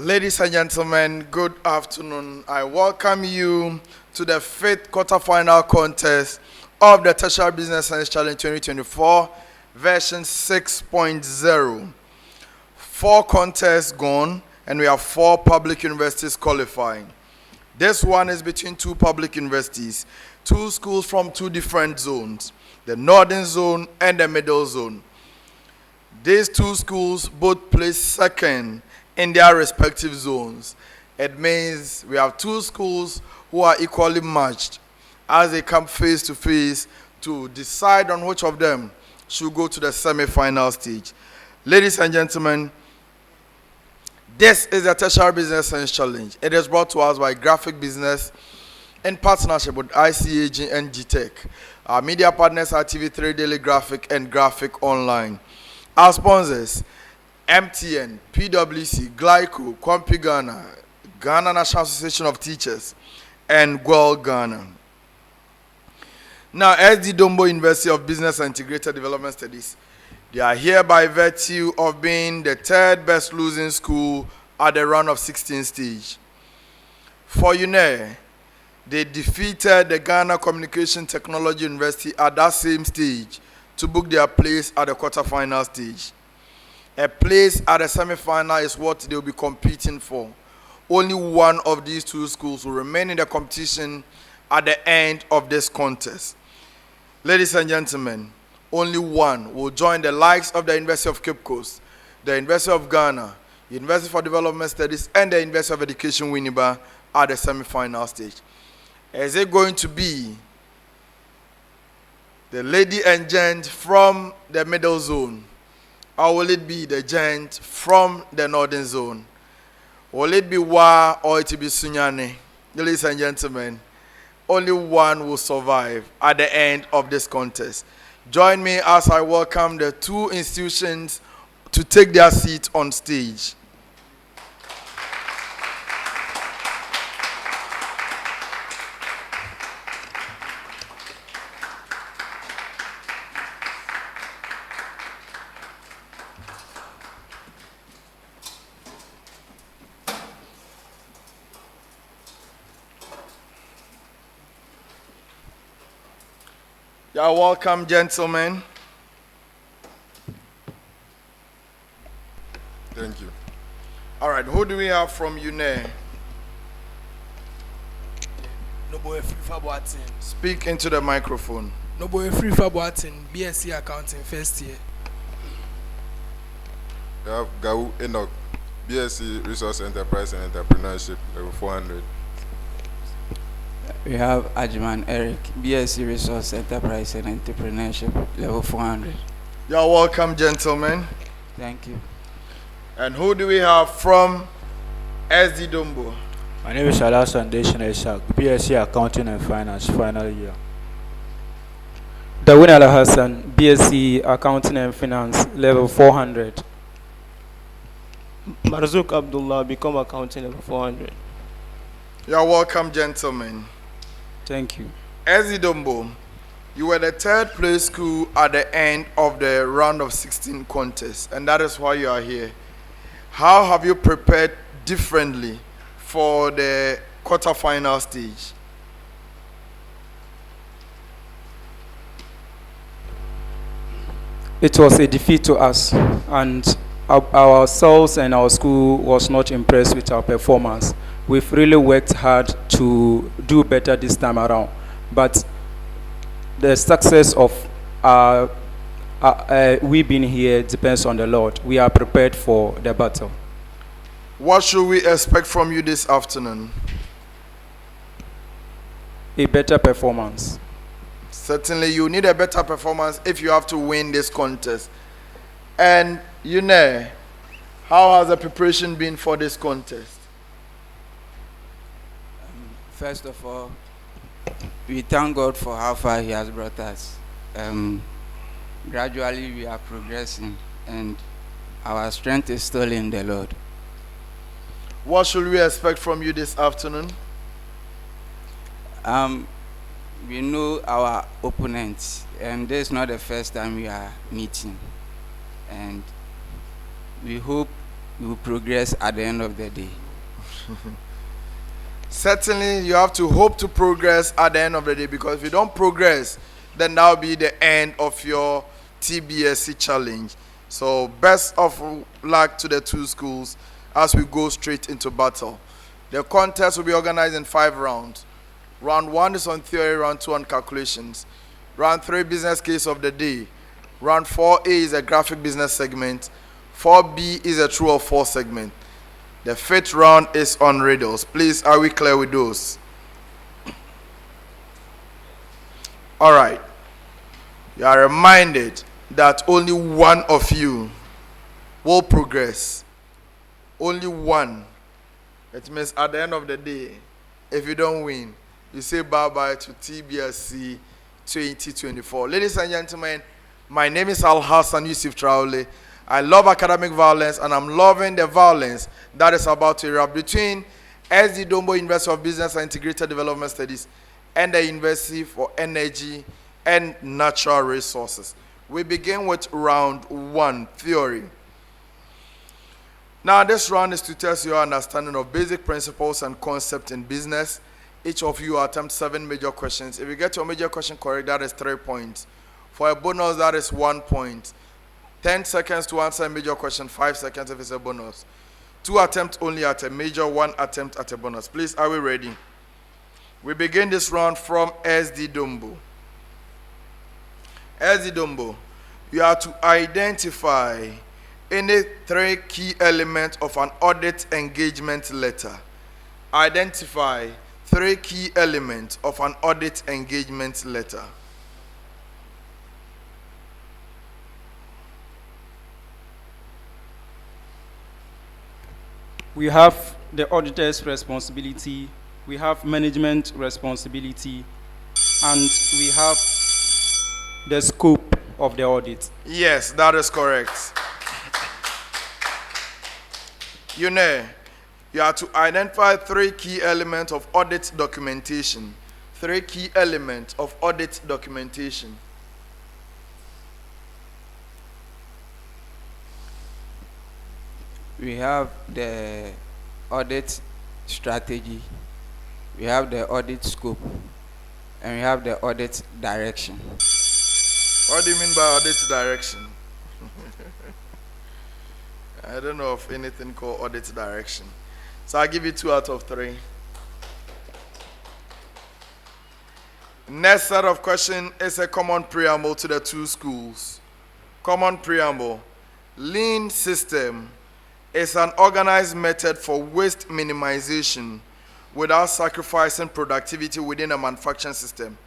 Ladies and gentlemen, good afternoon. I welcome you to the fifth quarterfinal contest of the Tertiary Business Science Challenge 2024, version 6.0. 4 contests gone, and we have 4 public universities qualifying. This one is between 2 public universities, 2 schools from 2 different zones, the Northern Zone and the Middle Zone. These 2 schools both placed second in their respective zones. It means we have 2 schools who are equally matched as they come face to face to decide on which of them should go to the semi-final stage. Ladies and gentlemen, this is the Tertiary Business Science Challenge. It is brought to us by Graphic Business in partnership with ICAG and GTech. Our media partners are TV3 Daily Graphic and Graphic Online. Our sponsors: MTN, PwC, Glyco, Kwame Ghana, Ghana National Association of Teachers, and Gwal Ghana. Now, SD Dombo University of Business and Integrated Development Studies, they are here by virtue of being the 3rd best losing school at the round of 16 stage. For UNE, they defeated the Ghana Communication Technology University at that same stage to book their place at the quarterfinal stage. A place at the semi-final is what they will be competing for. Only one of these 2 schools will remain in the competition at the end of this contest. Ladies and gentlemen, only one will join the likes of the University of Cape Coast, the University of Ghana, University for Development Studies, and the University of Education Winneba at the semi-final stage. Is it going to be the lady and gent from the Middle Zone? Or will it be the gent from the Northern Zone? Will it be Wa or it will be Sunyane? Ladies and gentlemen, only one will survive at the end of this contest. Join me as I welcome the 2 institutions to take their seat on stage. You are welcome, gentlemen. Thank you. All right, who do we have from UNE? No boy free for Boatin. Speak into the microphone. No boy free for Boatin. BSc accounting first year. We have Gau Enoch, BSc Resource Enterprise and Entrepreneurship, level 400. We have Ajman Eric, BSc Resource Enterprise and Entrepreneurship, level 400. You are welcome, gentlemen. Thank you. And who do we have from SD Dombo? My name is Alas Foundation Ishaq, BSc Accounting and Finance, final year. Dawin Al Hassan, BSc Accounting and Finance, level 400. Marzouk Abdullah, become accounting level 400. You are welcome, gentlemen. Thank you. SD Dombo, you were the 3rd place school at the end of the round of 16 contest, and that is why you are here. How have you prepared differently for the quarterfinal stage? It was a defeat to us, and ourselves and our school was not impressed with our performance. We've really worked hard to do better this time around, but the success of we being here depends on the Lord. We are prepared for the battle. What should we expect from you this afternoon? A better performance. Certainly, you need a better performance if you have to win this contest. And you know, how has the preparation been for this contest? First of all, we thank God for how far He has brought us. Gradually, we are progressing, and our strength is still in the Lord. What should we expect from you this afternoon? We know our opponents, and this is not the first time we are meeting. And we hope we will progress at the end of the day. Certainly, you have to hope to progress at the end of the day, because if you don't progress, then that will be the end of your TBSC challenge. So, best of luck to the two schools as we go straight into battle. The contest will be organized in 5 rounds. Round 1 is on theory, round 2 on calculations. Round 3, business case of the day. Round 4A is a graphic business segment. 4B is a true or false segment. The 5th round is on riddles. Please, are we clear with those? All right. You are reminded that only one of you will progress. Only one. It means at the end of the day, if you don't win, you say bye-bye to TBSC 2024. Ladies and gentlemen, my name is Al Hassan Yusuf Traore. I love academic violence, and I'm loving the violence that is about to erupt between SD Dombo University of Business and Integrated Development Studies and the University for Energy and Natural Resources. We begin with round 1, theory. Now, this round is to test your understanding of basic principles and concepts in business. Each of you attempt 7 major questions. If you get your major question correct, that is 3 points. For a bonus, that is 1 point. 10 seconds to answer a major question, 5 seconds if it's a bonus. 2 attempts only at a major, 1 attempt at a bonus. Please, are we ready? We begin this round from SD Dombo. SD Dombo, you have to identify any 3 key elements of an audit engagement letter. Identify 3 key elements of an audit engagement letter. We have the auditor's responsibility, we have management responsibility, and we have the scope of the audit. Yes, that is correct. You know, you have to identify 3 key elements of audit documentation. 3 key elements of audit documentation. We have the audit strategy, we have the audit scope, and we have the audit direction. What do you mean by audit direction? I don't know of anything called audit direction. So I'll give you 2 out of 3. Next set of question is a common preamble to the 2 schools. Common preamble. Lean system is an organized method for waste minimization without sacrificing productivity within a manufacturing system.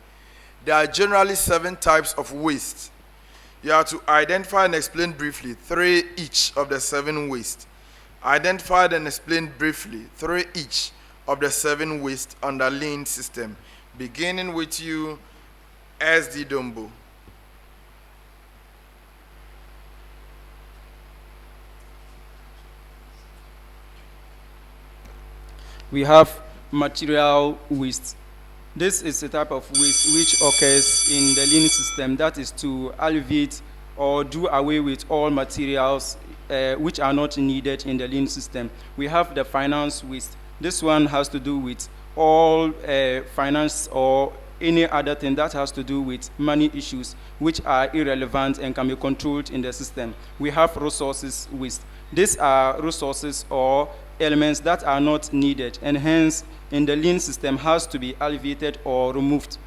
There are generally 7 types of waste. You have to identify and explain briefly 3 each of the 7 waste. Identify and explain briefly 3 each of the 7 waste under lean system. Beginning with you, SD Dombo. We have material waste. This is a type of waste which occurs in the lean system, that is to alleviate or do away with all materials which are not needed in the lean system. We have the finance waste. This one has to do with all finance or any other thing that has to do with money issues which are irrelevant and can be controlled in the system. We have resources waste. These are resources or elements that are not needed, and hence in the lean system has to be alleviated or removed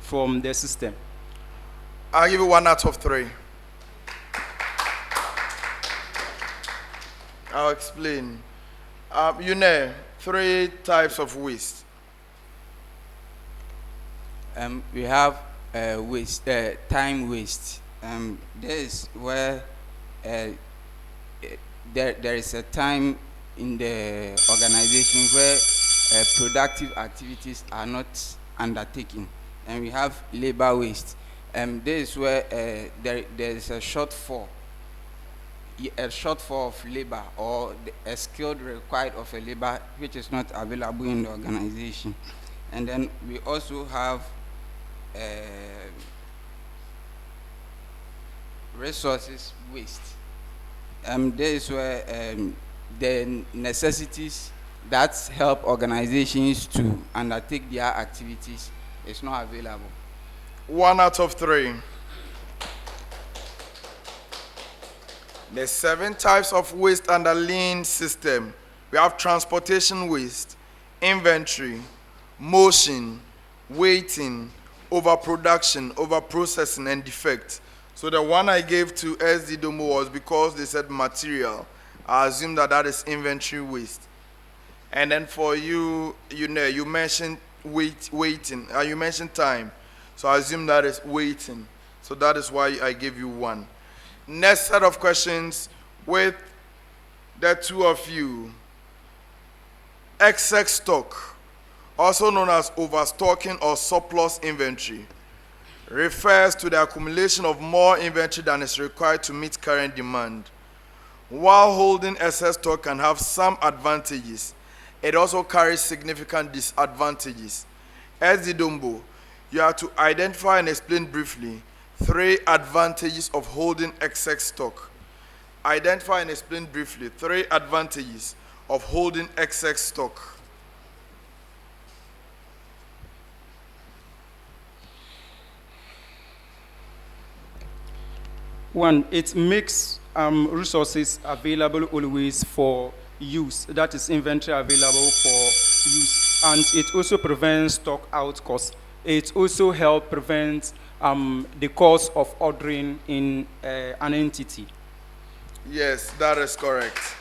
from the system. I'll give you 1 out of 3. I'll explain. You know, 3 types of waste. We have waste, time waste. This is where there is a time in the organization where productive activities are not undertaken, and we have labor waste. This is where there is a shortfall of labor or a skill required of a labor which is not available in the organization. And then we also have resources waste. This is where the necessities that help organizations to undertake their activities is not available. 1 out of 3. There's 7 types of waste under lean system. We have transportation waste, inventory, motion, waiting, overproduction, overprocessing, and defect. So the one I gave to SD Domo was because they said material. I assume that that is inventory waste. And then for you, you mentioned waiting. You mentioned time. So I assume that is waiting. So that is why I gave you 1. Next set of questions with the 2 of you. Excess stock, also known as overstocking or surplus inventory, refers to the accumulation of more inventory than is required to meet current demand. While holding excess stock can have some advantages, it also carries significant disadvantages. As the Dumbo, you have to identify and explain briefly 3 advantages of holding excess stock. Identify and explain briefly 3 advantages of holding excess stock. One, it makes resources available always for use. That is inventory available for use. And it also prevents stock out costs. It also helps prevent the cost of ordering in an entity. Yes, that is correct.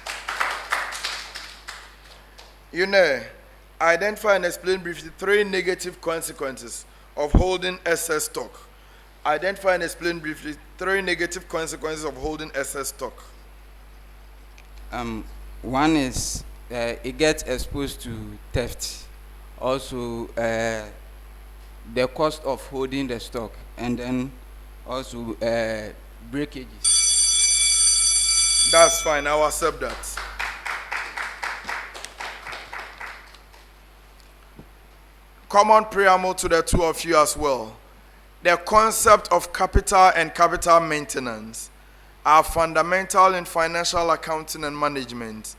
Identify and explain briefly 3 negative consequences of holding excess stock. Identify and explain briefly 3 negative consequences of holding excess stock. One is it gets exposed to theft. Also, the cost of holding the stock, and then also breakages. That's fine, I'll accept that. Common preamble to the 2 of you as well. The concept of capital and capital maintenance are fundamental in financial accounting and management.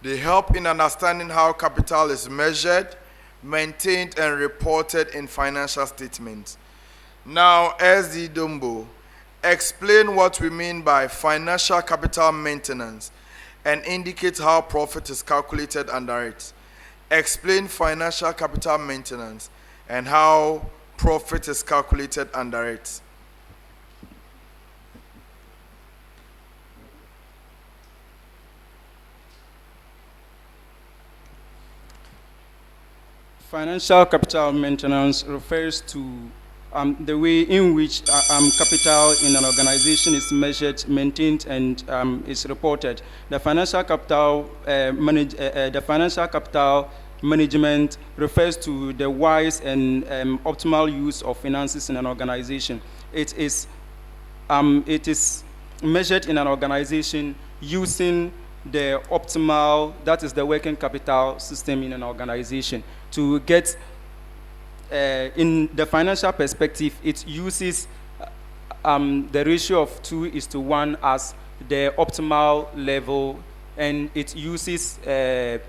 They help in understanding how capital is measured, maintained, and reported in financial statements. Now, SD Dumbo, explain what we mean by financial capital maintenance and indicate how profit is calculated under it. Explain financial capital maintenance and how profit is calculated under it. Financial capital maintenance refers to the way in which capital in an organization is measured, maintained, and is reported. The financial capital management refers to the wise and optimal use of finances in an organization. It is measured in an organization using the optimal, that is the working capital system in an organization. To get, in the financial perspective, it uses the ratio of 2:1 as the optimal level, and it uses the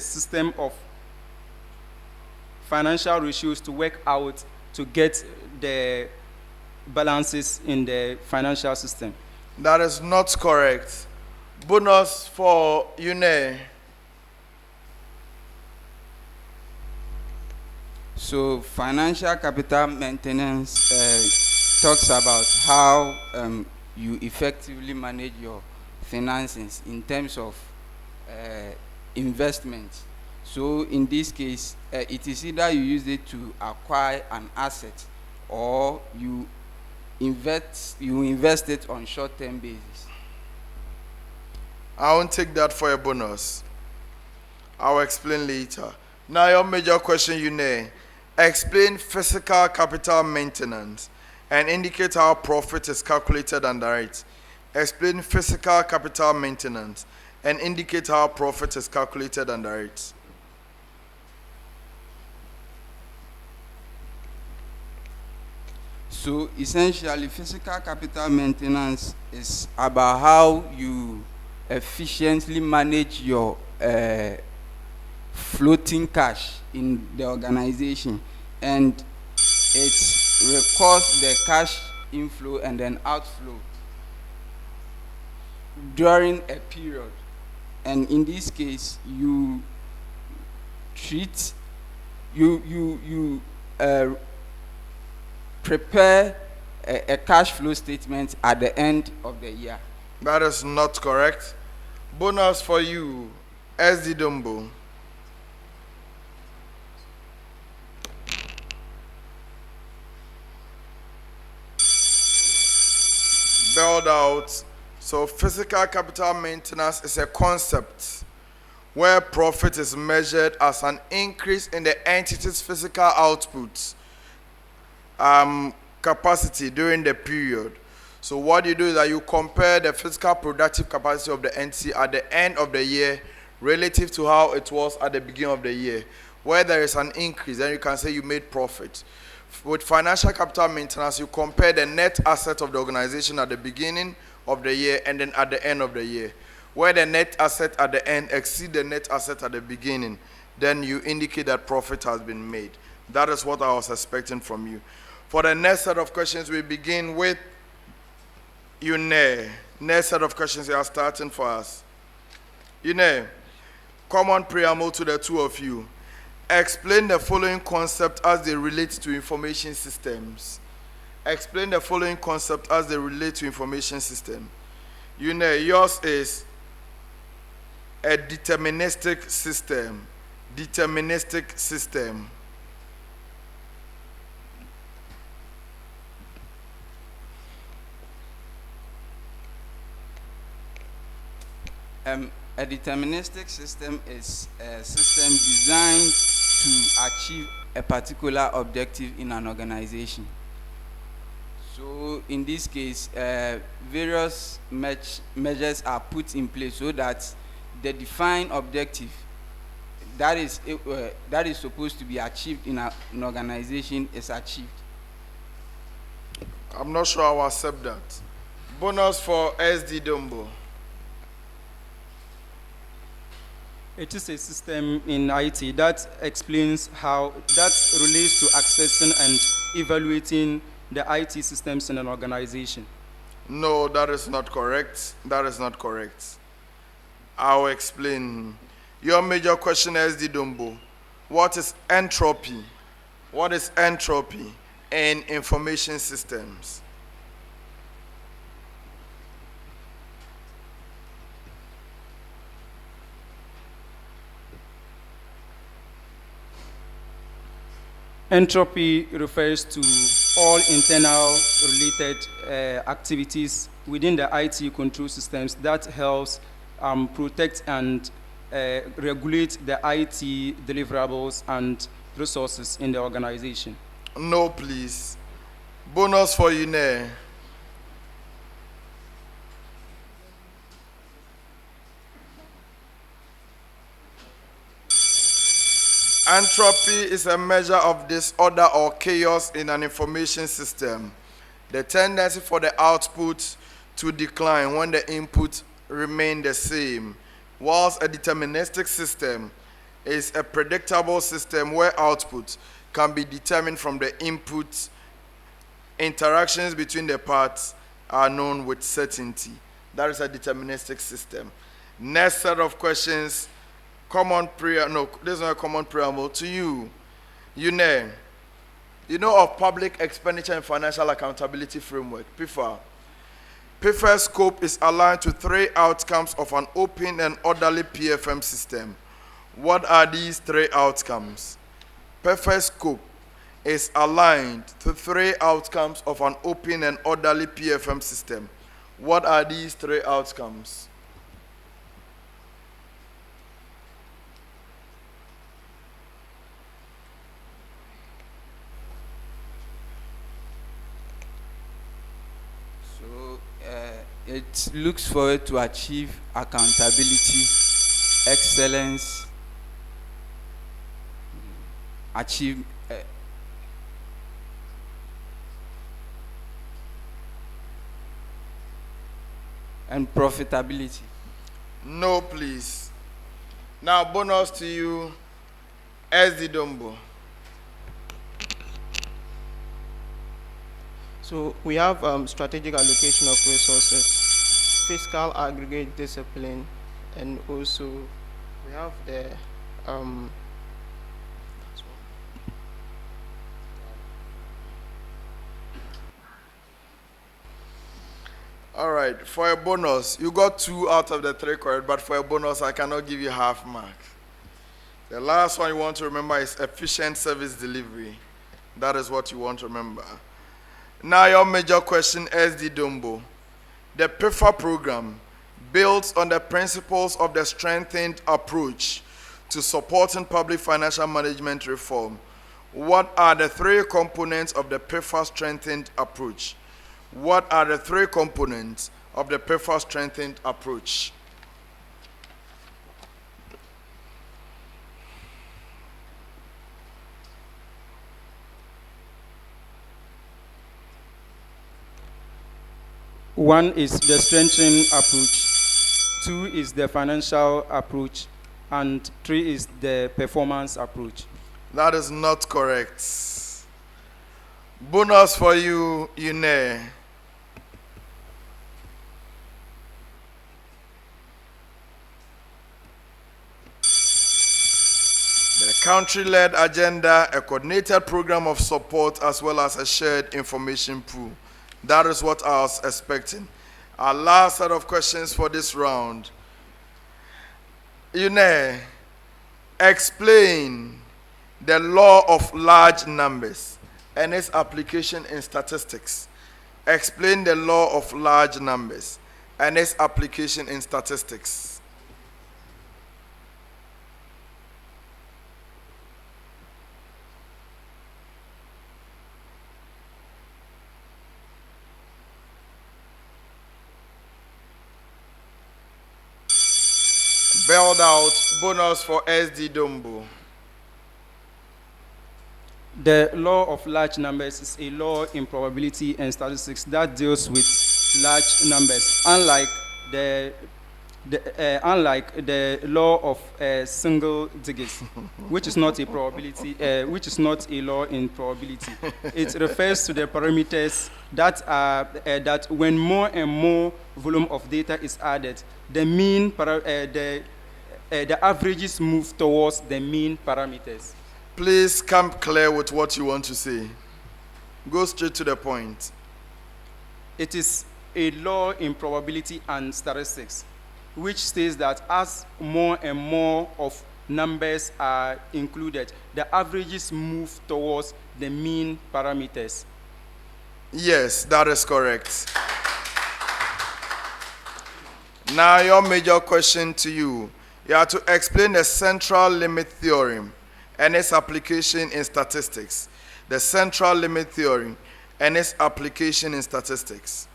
system of financial ratios to work out to get the balances in the financial system. That is not correct. Bonus for UNE. So financial capital maintenance talks about how you effectively manage your finances in terms of investment. So in this case, it is either you use it to acquire an asset or you invest it on short-term basis. I won't take that for a bonus. I'll explain later. Now your major question, UNE. Explain physical capital maintenance and indicate how profit is calculated under it. Explain physical capital maintenance and indicate how profit is calculated under it. So essentially, physical capital maintenance is about how you efficiently manage your floating cash in the organization, and it records the cash inflow and then outflow during a period. And in this case, you treat you prepare a cash flow statement at the end of the year. That is not correct. Bonus for you, SD Dumbo. Bailed out. So physical capital maintenance is a concept where profit is measured as an increase in the entity's physical output capacity during the period. So what you do is that you compare the physical productive capacity of the entity at the end of the year relative to how it was at the beginning of the year. Where there is an increase, then you can say you made profit. With financial capital maintenance, you compare the net asset of the organization at the beginning of the year and then at the end of the year. Where the net asset at the end exceeds the net asset at the beginning, then you indicate that profit has been made. That is what I was expecting from you. For the next set of questions, we begin with Yune. Next set of questions you are starting for us. Yune, common preamble to the two of you. Explain the following concept as they relate to information systems. Explain the following concept as they relate to information system. Yune, yours is a deterministic system. Deterministic system. A deterministic system is a system designed to achieve a particular objective in an organization. So in this case, various measures are put in place so that the defined objective that is supposed to be achieved in an organization is achieved. I'm not sure I'll accept that. Bonus for SD Dumbo. It is a system in IT that explains how that relates to accessing and evaluating the IT systems in an organization. No, that is not correct. That is not correct. I'll explain. Your major question is SD Dumbo. What is entropy? What is entropy in information systems? Entropy refers to all internal related activities within the IT control systems that helps protect and regulate the IT deliverables and resources in the organization. No, please. Bonus for you, ne. Entropy is a measure of disorder or chaos in an information system. The tendency for the output to decline when the input remain the same. Whilst a deterministic system is a predictable system where output can be determined from the input, interactions between the parts are known with certainty. That is a deterministic system. Next set of questions. This is not a common preamble to you. You know of Public Expenditure and Financial Accountability Framework, PIFA. PIFA's scope is aligned to 3 outcomes of an open and orderly PFM system. What are these 3 outcomes? PIFA's scope is aligned to 3 outcomes of an open and orderly PFM system. What are these 3 outcomes? It looks forward to achieve accountability, excellence, achieve and profitability. No, please. Now, bonus to you, SD Dombo. So we have strategic allocation of resources, fiscal aggregate discipline, and also we have the All right, for a bonus, you got 2 out of the 3 correct, but for a bonus, I cannot give you half marks. The last one you want to remember is efficient service delivery. That is what you want to remember. Now your major question, SD Dombo. The PIFA program builds on the principles of the strengthened approach to supporting public financial management reform. What are the 3 components of the PIFA strengthened approach? What are the 3 components of the PIFA strengthened approach? One is the strengthening approach, 2 is the financial approach, and 3 is the performance approach. That is not correct. Bonus for you, Yune. The country-led agenda, a coordinated program of support, as well as a shared information pool. That is what I was expecting. Our last set of questions for this round. Yune, explain the law of large numbers and its application in statistics. Explain the law of large numbers and its application in statistics. Bailed out, bonus for SD Dombo. The law of large numbers is a law in probability and statistics that deals with large numbers, unlike the law of single digits, which is not a probability, which is not a law in probability. It refers to the parameters that are that when more and more volume of data is added, the mean the averages move towards the mean parameters. Please come clear with what you want to say. Go straight to the point. It is a law in probability and statistics, which states that as more and more of numbers are included, the averages move towards the mean parameters. Yes, that is correct. Now your major question to you. You have to explain the central limit theorem and its application in statistics. The central limit theorem and its application in statistics.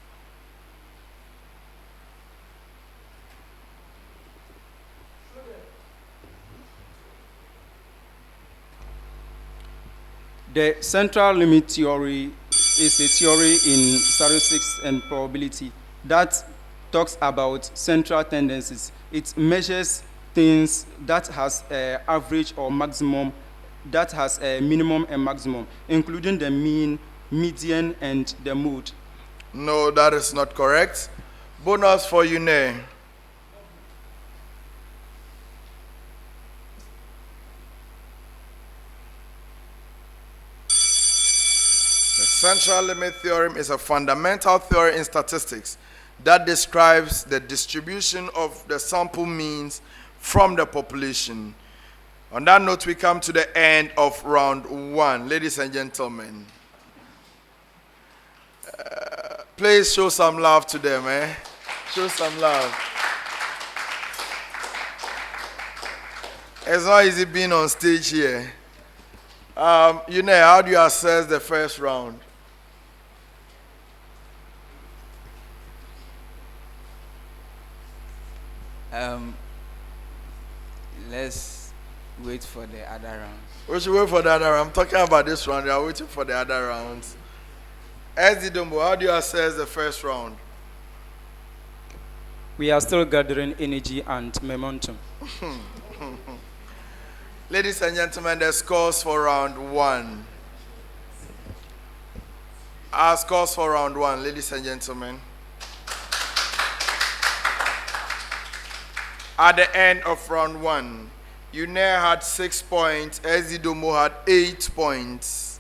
The central limit theory is a theory in statistics and probability that talks about central tendencies. It measures things that has average or maximum, that has a minimum and maximum, including the mean, median, and the mode. No, that is not correct. Bonus for you, Yune. The central limit theorem is a fundamental theory in statistics that describes the distribution of the sample means from the population. On that note, we come to the end of round 1. Ladies and gentlemen, please show some love to them, eh? Show some love. It's not easy being on stage here. You know, how do you assess the first round? Let's wait for the other rounds. We should wait for the other round. I'm talking about this round. You are waiting for the other rounds. SD Dombo, how do you assess the first round? We are still gathering energy and momentum. Ladies and gentlemen, the scores for round one. Our scores for round one, ladies and gentlemen. At the end of round one, UNAIR had 6 points, SDDOMO had 8 points.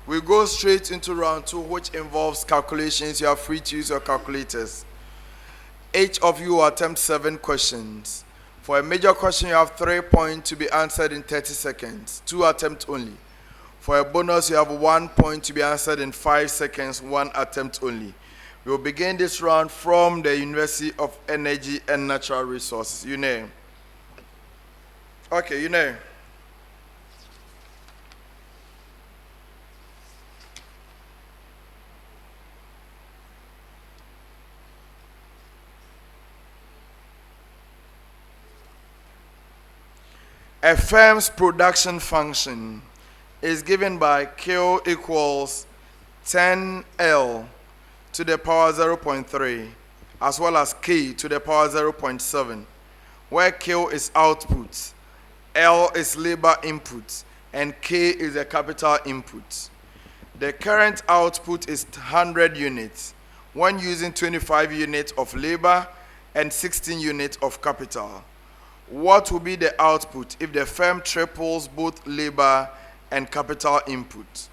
We go straight into round two, which involves calculations. You are free to use your calculators. Each of you will attempt 7 questions. For a major question, you have 3 points to be answered in 30 seconds, 2 attempts only. For a bonus, you have 1 point to be answered in 5 seconds, 1 attempt only. We will begin this round from the University of Energy and Natural Resources. UNAIR. Okay, UNAIR. A firm's production function is given by Q equals 10L to the power 0.3 as well as K to the power 0.7, where Q is output, L is labor input, and K is the capital input. The current output is 100 units when using 25 units of labor and 16 units of capital. What will be the output if the firm triples both labor and capital input?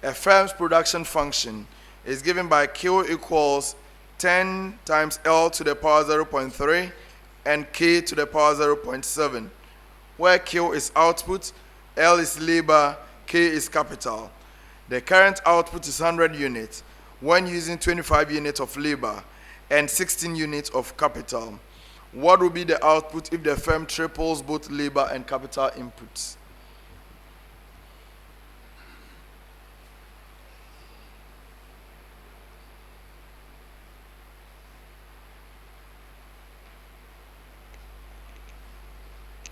A firm's production function is given by Q equals 10 times L to the power 0.3 and K to the power 0.7, where Q is output, L is labor, K is capital. The current output is 100 units when using 25 units of labor and 16 units of capital. What will be the output if the firm triples both labor and capital inputs?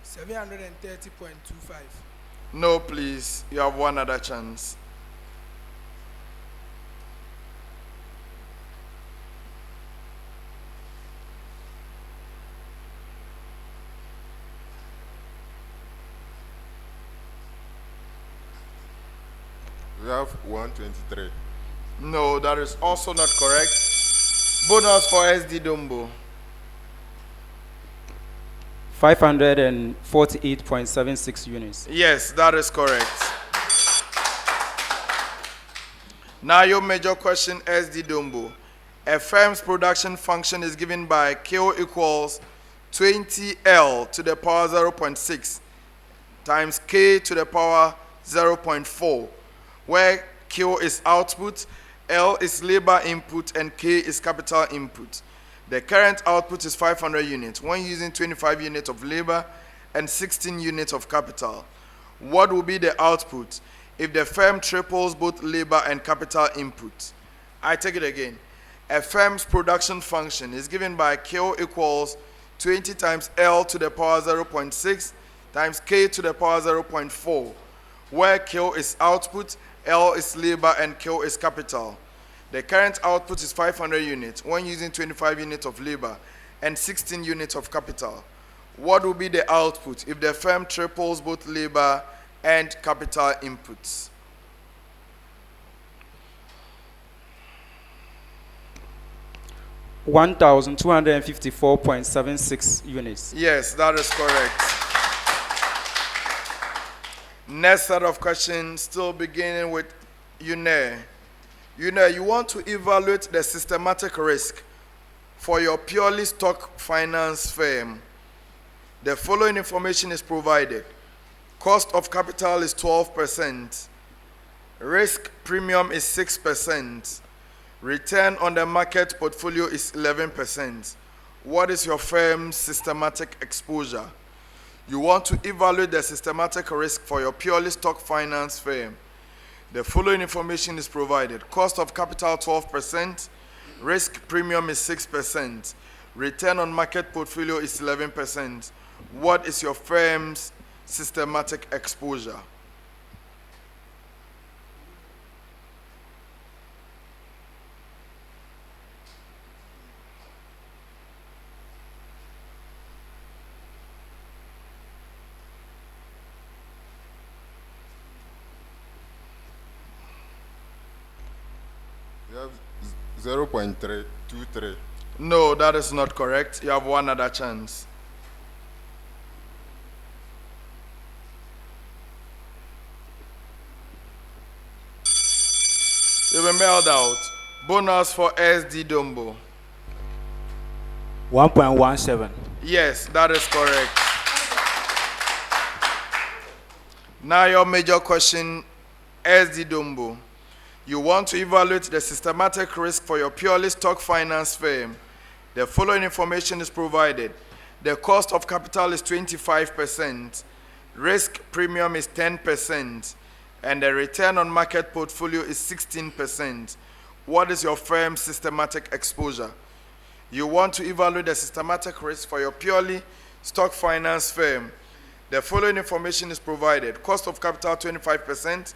$730.25. No, please. You have one other chance. We have 123. No, that is also not correct. Bonus for SDDOMO. 548.76 units. Yes, that is correct. Now your major question, SDDOMO. A firm's production function is given by Q equals 20L to the power 0.6 times K to the power 0.4, where Q is output, L is labor input, and K is capital input. The current output is 500 units when using 25 units of labor and 16 units of capital. What will be the output if the firm triples both labor and capital input? I take it again. A firm's production function is given by Q equals 20 times L to the power 0.6 times K to the power 0.4, where Q is output, L is labor, and Q is capital. The current output is 500 units when using 25 units of labor and 16 units of capital. What will be the output if the firm triples both labor and capital inputs? $1,254.76 units. Yes, that is correct. Next set of questions, still beginning with UNAIR. UNAIR, you want to evaluate the systematic risk for your purely stock finance firm. The following information is provided. Cost of capital is 12%. Risk premium is 6%. Return on the market portfolio is 11%. What is your firm's systematic exposure? You want to evaluate the systematic risk for your purely stock finance firm. The following information is provided. Cost of capital 12%. Risk premium is 6%. Return on market portfolio is 11%. What is your firm's systematic exposure? 0.323. No, that is not correct. You have one other chance. You were mailed out. Bonus for SD Dombo. 1.17. Yes, that is correct. Now your major question, SD Dombo. You want to evaluate the systematic risk for your purely stock finance firm. The following information is provided. The cost of capital is 25%, risk premium is 10%, and the return on market portfolio is 16%. What is your firm's systematic exposure? You want to evaluate the systematic risk for your purely stock finance firm. The following information is provided. Cost of capital 25%,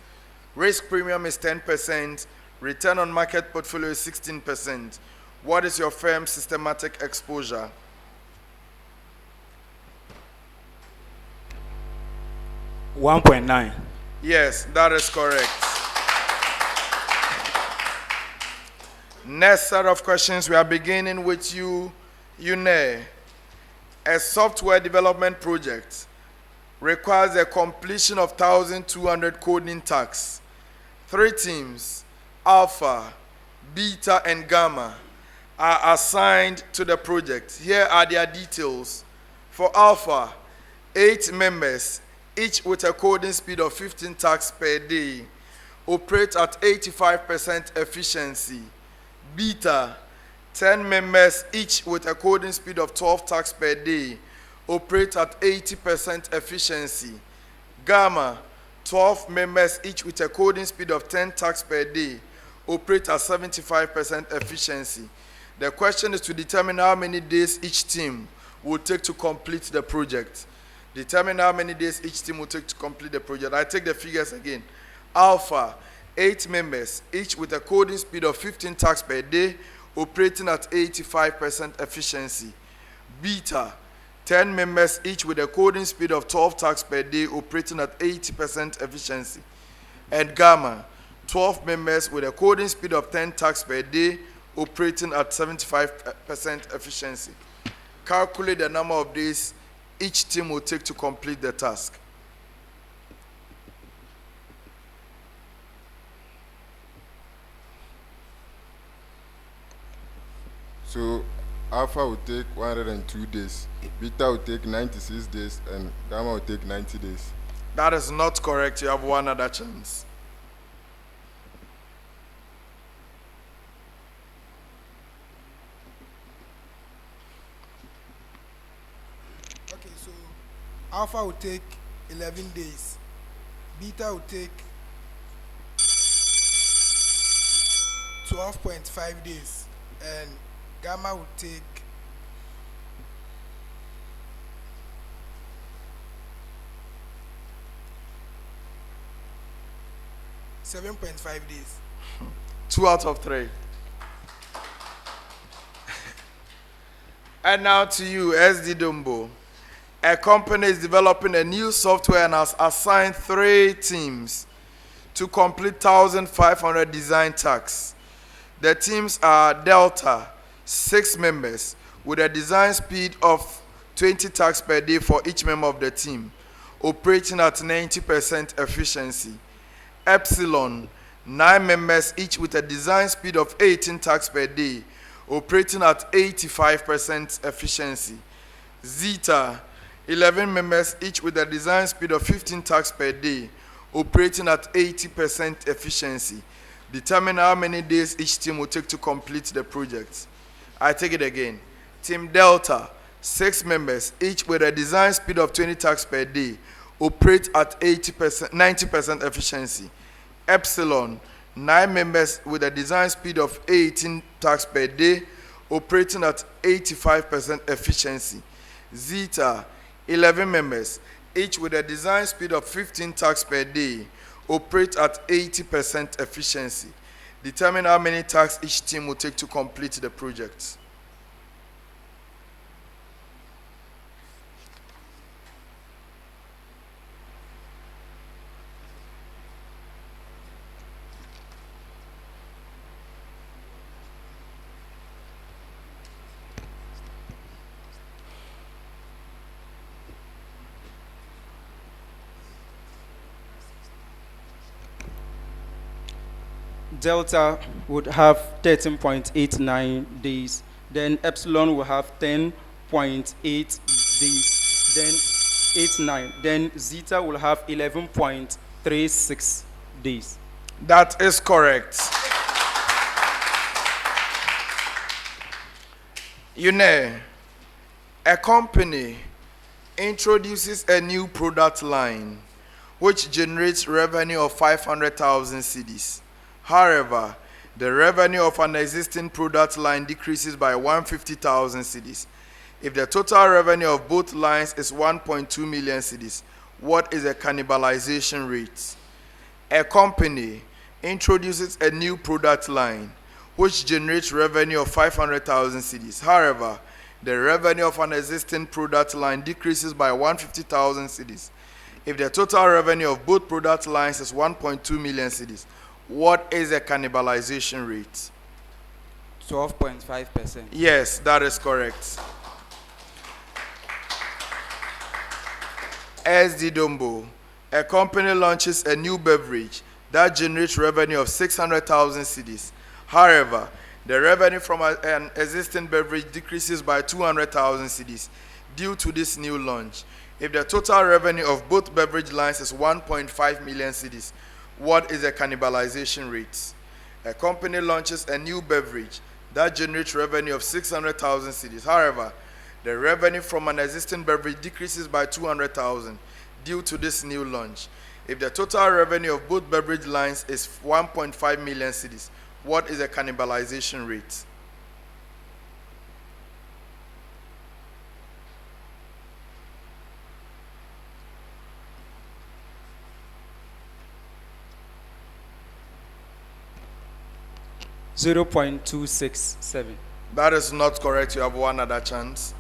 risk premium is 10%, return on market portfolio is 16%. What is your firm's systematic exposure? $1.9. Yes, that is correct. Next set of questions, we are beginning with you, Yune. A software development project requires the completion of 1,200 coding tasks. 3 teams, Alpha, Beta, and Gamma, are assigned to the project. Here are their details. For Alpha, 8 members, each with a coding speed of 15 tasks per day, operate at 85% efficiency. Beta, 10 members, each with a coding speed of 12 tasks per day, operate at 80% efficiency. Gamma, 12 members, each with a coding speed of 10 tasks per day, operate at 75% efficiency. The question is to determine how many days each team will take to complete the project. Determine how many days each team will take to complete the project. I take the figures again. Alpha, 8 members, each with a coding speed of 15 tasks per day, operating at 85% efficiency. Beta, 10 members, each with a coding speed of 12 tasks per day, operating at 80% efficiency. And Gamma, 12 members with a coding speed of 10 tasks per day, operating at 75% efficiency. Calculate the number of days each team will take to complete the task. So Alpha will take 102 days, Beta will take 96 days, and Gamma will take 90 days. That is not correct. You have one other chance. Okay, so Alpha will take 11 days. Beta will take 12.5 days. And Gamma will take 7.5 days. 2 out of 3. And now to you, SD Dumbo. A company is developing a new software and has assigned 3 teams to complete 1,500 design tasks. The teams are Delta, 6 members, with a design speed of 20 tasks per day for each member of the team, operating at 90% efficiency. Epsilon, 9 members, each with a design speed of 18 tasks per day, operating at 85% efficiency. Zeta, 11 members, each with a design speed of 15 tasks per day, operating at 80% efficiency. Determine how many days each team will take to complete the project. I take it again. Team Delta, 6 members, each with a design speed of 20 tasks per day, operate at 90% efficiency. Epsilon, 9 members with a design speed of 18 tasks per day, operating at 85% efficiency. Zeta, 11 members, each with a design speed of 15 tasks per day, operate at 80% efficiency. Determine how many tasks each team will take to complete the project. Delta would have 13.89 days. Then Epsilon will have 10.8 days. Then 89. Then Zeta will have 11.36 days. That is correct. A company introduces a new product line which generates revenue of 500,000 cedis. However, the revenue of an existing product line decreases by 150,000 cedis. If the total revenue of both lines is 1.2 million cedis, what is the cannibalization rate? A company introduces a new product line which generates revenue of 500,000 cedis. However, the revenue of an existing product line decreases by 150,000 cedis. If the total revenue of both product lines is 1.2 million cedis, what is the cannibalization rate? 12.5%. Yes, that is correct. SD Dombo, a company launches a new beverage that generates revenue of 600,000 cedis. However, the revenue from an existing beverage decreases by 200,000 cedis due to this new launch. If the total revenue of both beverage lines is 1.5 million cedis, what is the cannibalization rate? A company launches a new beverage that generates revenue of 600,000 cedis. However, the revenue from an existing beverage decreases by 200,000 due to this new launch. If the total revenue of both beverage lines is 1.5 million cedis, what is the cannibalization rate? $0.267. That is not correct. You have one other chance.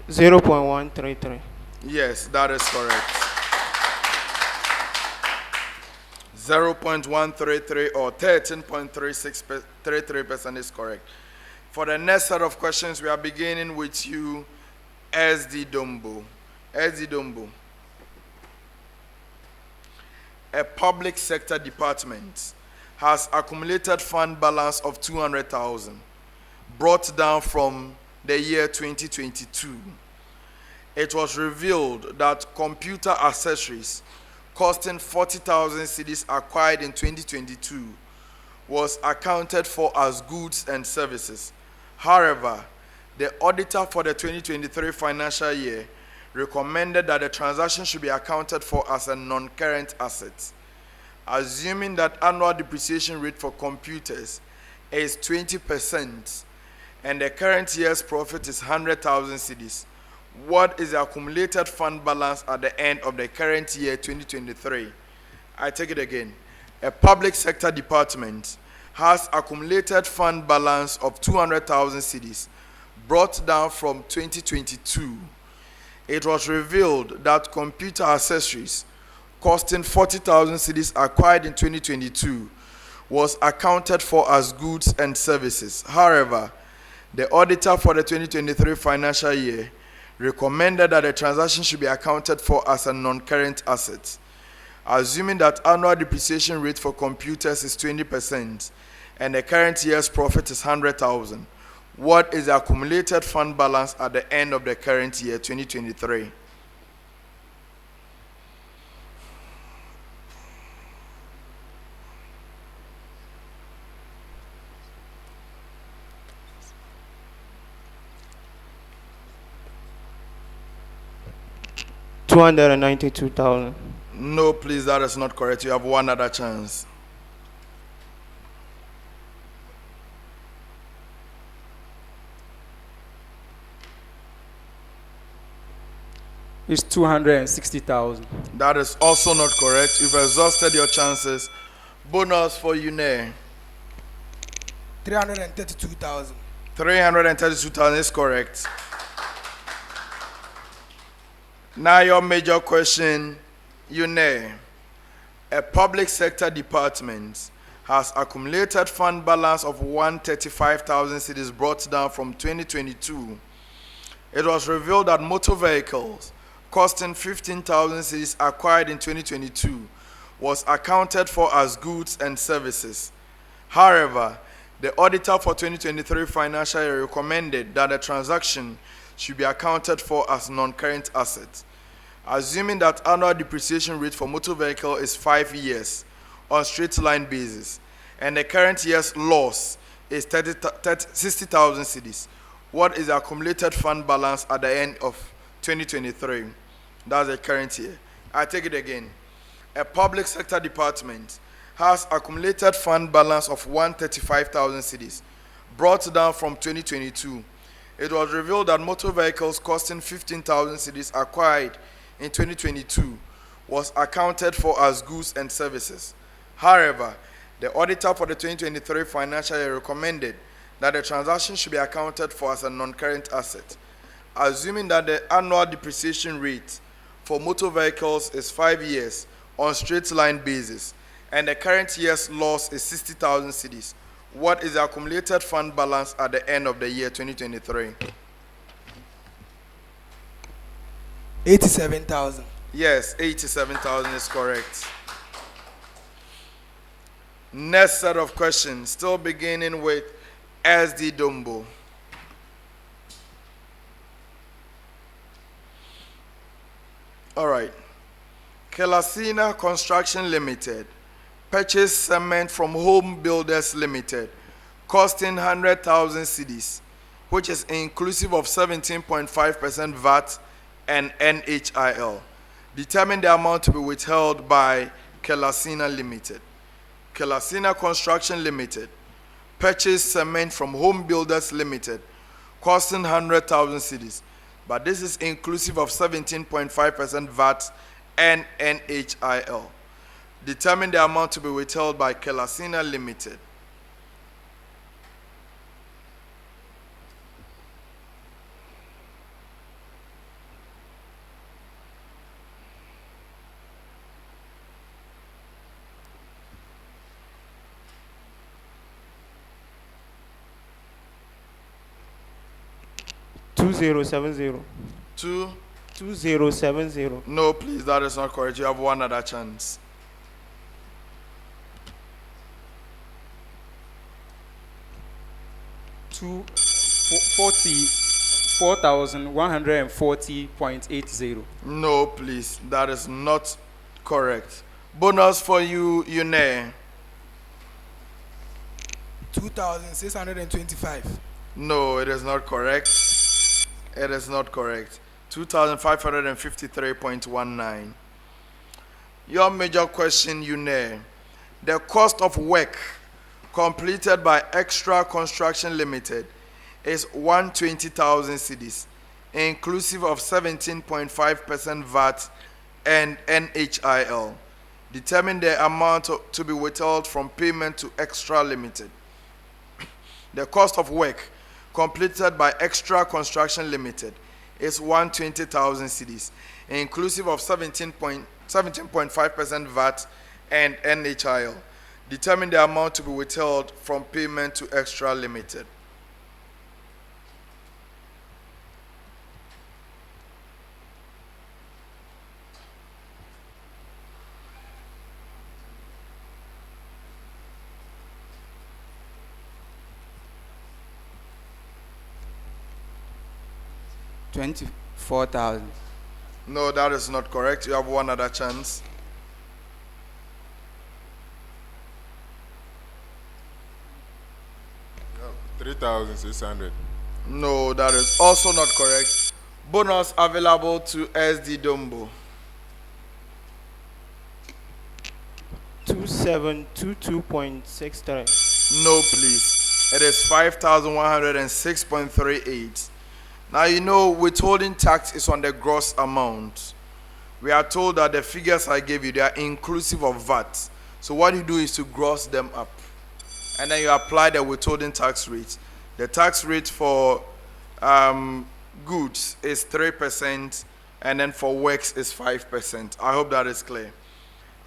0.133. Yes, that is correct. 0.133 or 13.33% is correct. For the next set of questions, we are beginning with you, SD Dombo. SD Dombo. A public sector department has accumulated fund balance of 200,000, brought down from the year 2022. It was revealed that computer accessories costing 40,000 cedis acquired in 2022 was accounted for as goods and services. However, the auditor for the 2023 financial year recommended that the transaction should be accounted for as a non-current asset. Assuming that annual depreciation rate for computers is 20% and the current year's profit is 100,000 cedis, what is the accumulated fund balance at the end of the current year 2023? I take it again. A public sector department has accumulated fund balance of 200,000 cedis, brought down from 2022. It was revealed that computer accessories costing 40,000 cedis acquired in 2022 was accounted for as goods and services. However, the auditor for the 2023 financial year recommended that the transaction should be accounted for as a non-current asset. Assuming that annual depreciation rate for computers is 20% and the current year's profit is 100,000, what is the accumulated fund balance at the end of the current year 2023? $292,000. No, please, that is not correct. You have one other chance. It's 260,000. That is also not correct. You've exhausted your chances. Bonus for you, Nay. 332,000. 332,000 is correct. Now your major question, you know, a public sector department has accumulated fund balance of 135,000 cedis brought down from 2022. It was revealed that motor vehicles costing 15,000 cedis acquired in 2022 was accounted for as goods and services. However, the auditor for 2023 financial year recommended that the transaction should be accounted for as non-current assets. Assuming that annual depreciation rate for motor vehicle is 5 years on straight line basis, and the current year's loss is 60,000 cedis, what is the accumulated fund balance at the end of 2023? That's the current year. I take it again. A public sector department has accumulated fund balance of 135,000 cedis, brought down from 2022. It was revealed that motor vehicles costing 15,000 cedis acquired in 2022 was accounted for as goods and services. However, the auditor for the 2023 financial year recommended that the transaction should be accounted for as a non-current asset. Assuming that the annual depreciation rate for motor vehicles is 5 years on straight line basis, and the current year's loss is 60,000 cedis, what is the accumulated fund balance at the end of the year 2023? 87,000. Yes, 87,000 is correct. Next set of questions, still beginning with SD Dumbo. All right. Kelasina Construction Limited purchased cement from Home Builders Limited, costing 100,000 cedis, which is inclusive of 17.5% VAT and NHIL. Determine the amount to be withheld by Kelasina Limited. Kelasina Construction Limited purchased cement from Home Builders Limited, costing 100,000 cedis, but this is inclusive of 17.5% VAT and NHIL. Determine the amount to be withheld by Kelasina Limited. Two zero 2070. No, please, that is not correct. You have one other chance. 4,140.80. No, please, that is not correct. Bonus for you, Yune. 2,625. No, it is not correct. It is not correct. 2,553.19. Your major question, Yune. The cost of work completed by Extra Construction Limited is 120,000 cedis, inclusive of 17.5% VAT and NHIL. Determine the amount to be withheld from payment to Extra Limited. The cost of work completed by Extra Construction Limited is 120,000 cedis, inclusive of 17.5% VAT and NHIL. Determine the amount to be withheld from payment to Extra Limited. $24,000. No, that is not correct. You have one other chance. Yeah, 3,600. No, that is also not correct. Bonus available to SD Dumbo. 2722.63. No, please. It is 5,106.38. Now, you know, withholding tax is on the gross amount. We are told that the figures I gave you, they are inclusive of VAT. So what you do is to gross them up. And then you apply the withholding tax rate. The tax rate for goods is 3%, and then for works is 5%. I hope that is clear.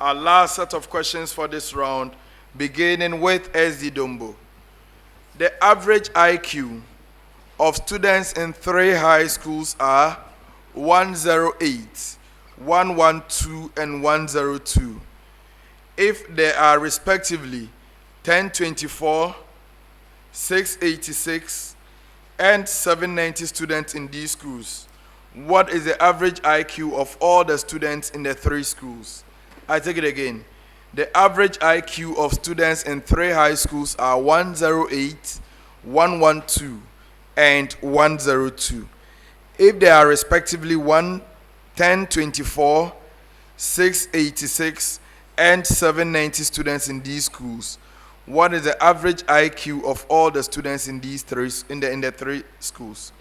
Our last set of questions for this round, beginning with SD Dumbo. The average IQ of students in 3 high schools are 108, 112, and 102. if there are respectively 1024, 686, and 790 students in these schools, what is the average IQ of all the students in the three schools? I take it again. The average IQ of students in three high schools are 108, 112, and 102. If there are respectively 1024, 686, and 790 students in these schools, what is the average IQ of all the students in these three in the three schools?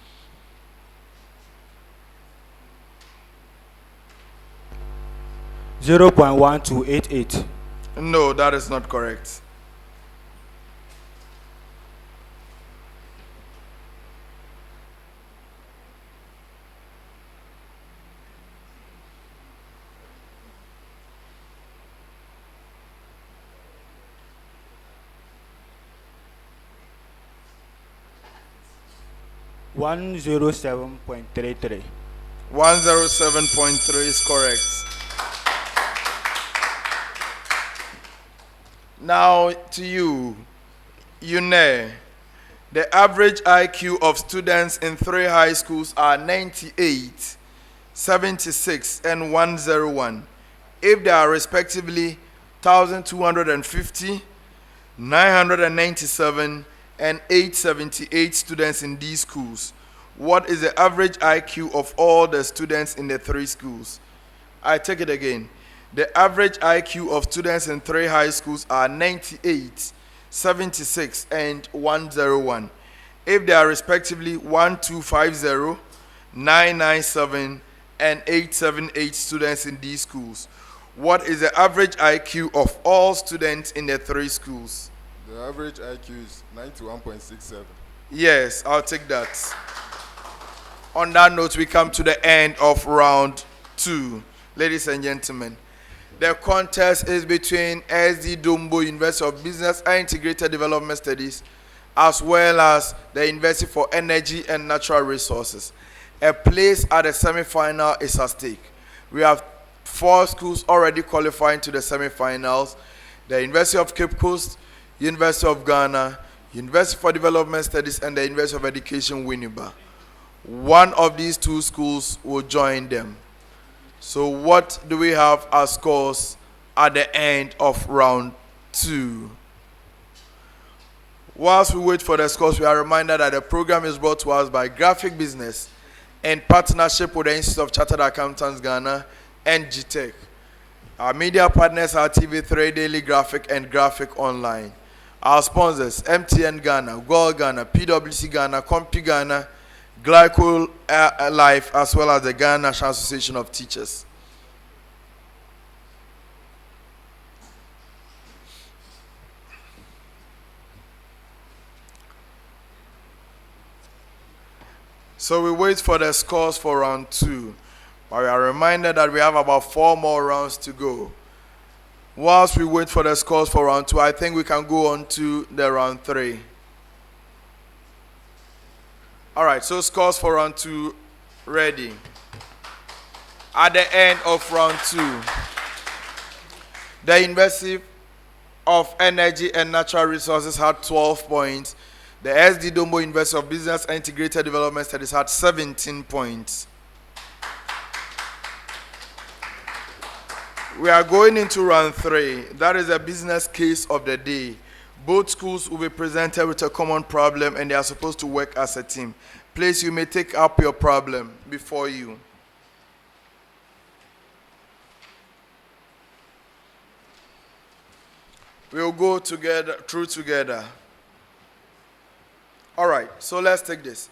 .1288. No, that is not correct. .107.33. 107.3 is correct. Now to you, Yune. The average IQ of students in three high schools are 98, 76, and 101. If there are respectively 1,250, 997, and 878 students in these schools, what is the average IQ of all the students in the three schools? I take it again. The average IQ of students in three high schools are 98, 76, and 101. If they are respectively 1250, 997, and 878 students in these schools, what is the average IQ of all students in the three schools? The average IQ is 91.67. Yes, I'll take that. On that note, we come to the end of round 2. Ladies and gentlemen, the contest is between SD Dombo University of Business and Integrated Development Studies, as well as the University for Energy and Natural Resources. A place at the semi-final is at stake. We have 4 schools already qualifying to the semi-finals: the University of Cape Coast, University of Ghana, University for Development Studies, and the University of Education, Winneba. One of these 2 schools will join them. So what do we have as scores at the end of round 2? Whilst we wait for the scores, we are reminded that the program is brought to us by Graphic Business in partnership with the Institute of Chartered Accountants Ghana and GTech. Our media partners are TV3 Daily Graphic and Graphic Online. Our sponsors: MTN Ghana, Gold Ghana, PwC Ghana, Compi Ghana, Glycol Life, as well as the Ghana National Association of Teachers. So we wait for the scores for round 2. But we are reminded that we have about 4 more rounds to go. Whilst we wait for the scores for round 2, I think we can go on to the round 3. All right, so scores for round 2 ready. At the end of round 2, the University of Energy and Natural Resources had 12 points. The SD Dombo University of Business and Integrated Development Studies had 17 points. We are going into round 3. That is a business case of the day. Both schools will be presented with a common problem and they are supposed to work as a team. Please, you may take up your problem before you. We'll go through together. All right, so let's take this.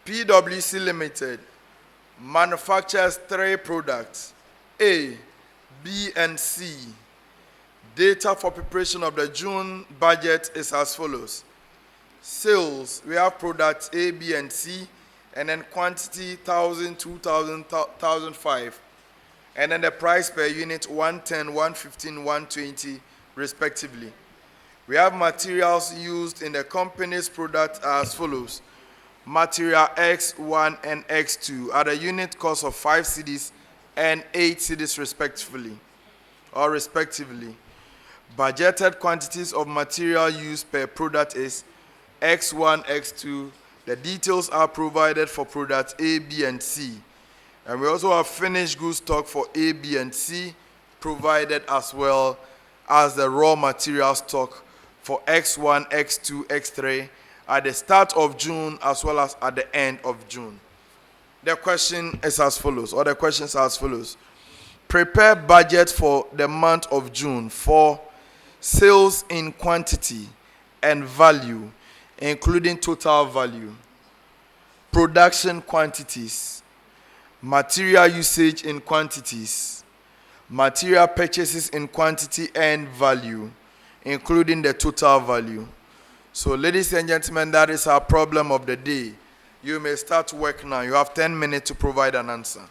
PwC Limited manufactures 3 products: A, B, and C. Data for preparation of the June budget is as follows. Sales, we have products A, B, and C, and then quantity 1,000, 2,000, 1,005. And then the price per unit 110, 115, 120 respectively. We have materials used in the company's product as follows. Material X1 and X2 at a unit cost of 5 cedis and 8 cedis respectively. Budgeted quantities of material used per product is X1, X2. The details are provided for products A, B, and C. And we also have finished goods stock for A, B, and C provided, as well as the raw material stock for X1, X2, X3 at the start of June as well as at the end of June. The question is as follows, or the questions are as follows. Prepare budget for the month of June for sales in quantity and value, including total value, production quantities, material usage in quantities, material purchases in quantity and value, including the total value. So, ladies and gentlemen, that is our problem of the day. You may start work now. You have 10 minutes to provide an answer.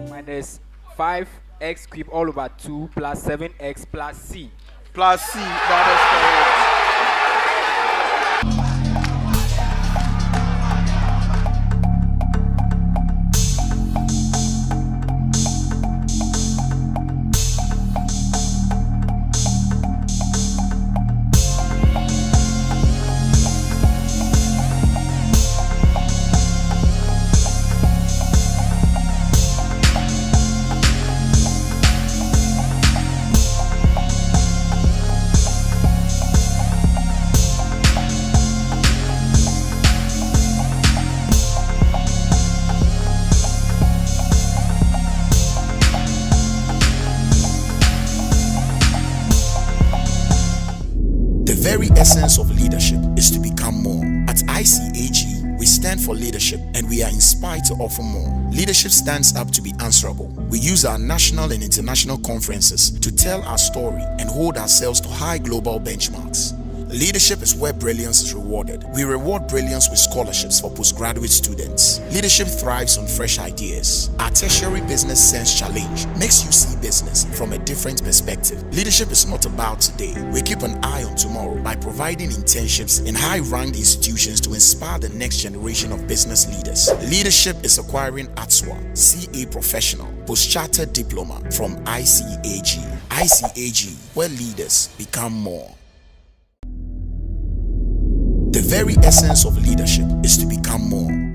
Minus 5x cubed all over 2 plus 7x plus c. Plus C, that is correct. The very essence of leadership is to become more. stand for leadership and we are inspired to offer more. Leadership stands up to be answerable. We use our national and international conferences to tell our story and hold ourselves to high global benchmarks. Leadership is where brilliance is rewarded. We reward brilliance with scholarships for postgraduate students. Leadership thrives on fresh ideas. Our Tertiary Business Sense Challenge makes you see business from a different perspective. Leadership is not about today. We keep an eye on tomorrow by providing internships in high-ranked institutions to inspire the next generation of business leaders. Leadership is acquiring ATSWA, CA Professional, Post-Chartered Diploma from ICAG. ICAG, where leaders become more. The very essence of leadership is to become more.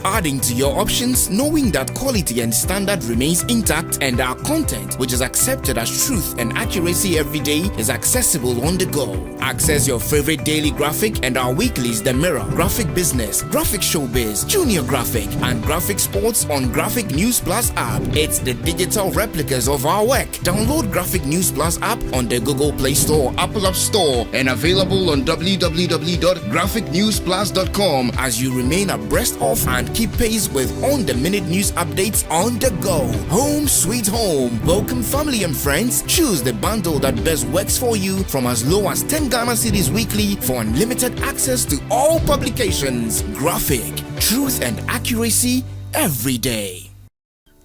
Adding to your options, knowing that quality and standard remains intact and our content, which is accepted as truth and accuracy every day, is accessible on the go. Access your favorite daily graphic and our weeklies The Mirror, Graphic Business, Graphic Showbiz, Junior Graphic, and Graphic Sports on Graphic News Plus app. It's the digital replicas of our work. Download Graphic News Plus app on the Google Play Store, Apple App Store, and available on www.graphicnewsplus.com as you remain abreast of and keep pace with on-the-minute news updates on the go. Home sweet home. Welcome family and friends. Choose the bundle that best works for you from as low as 10 Ghana cedis weekly for unlimited access to all publications. Graphic, truth and accuracy every day.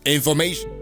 Information.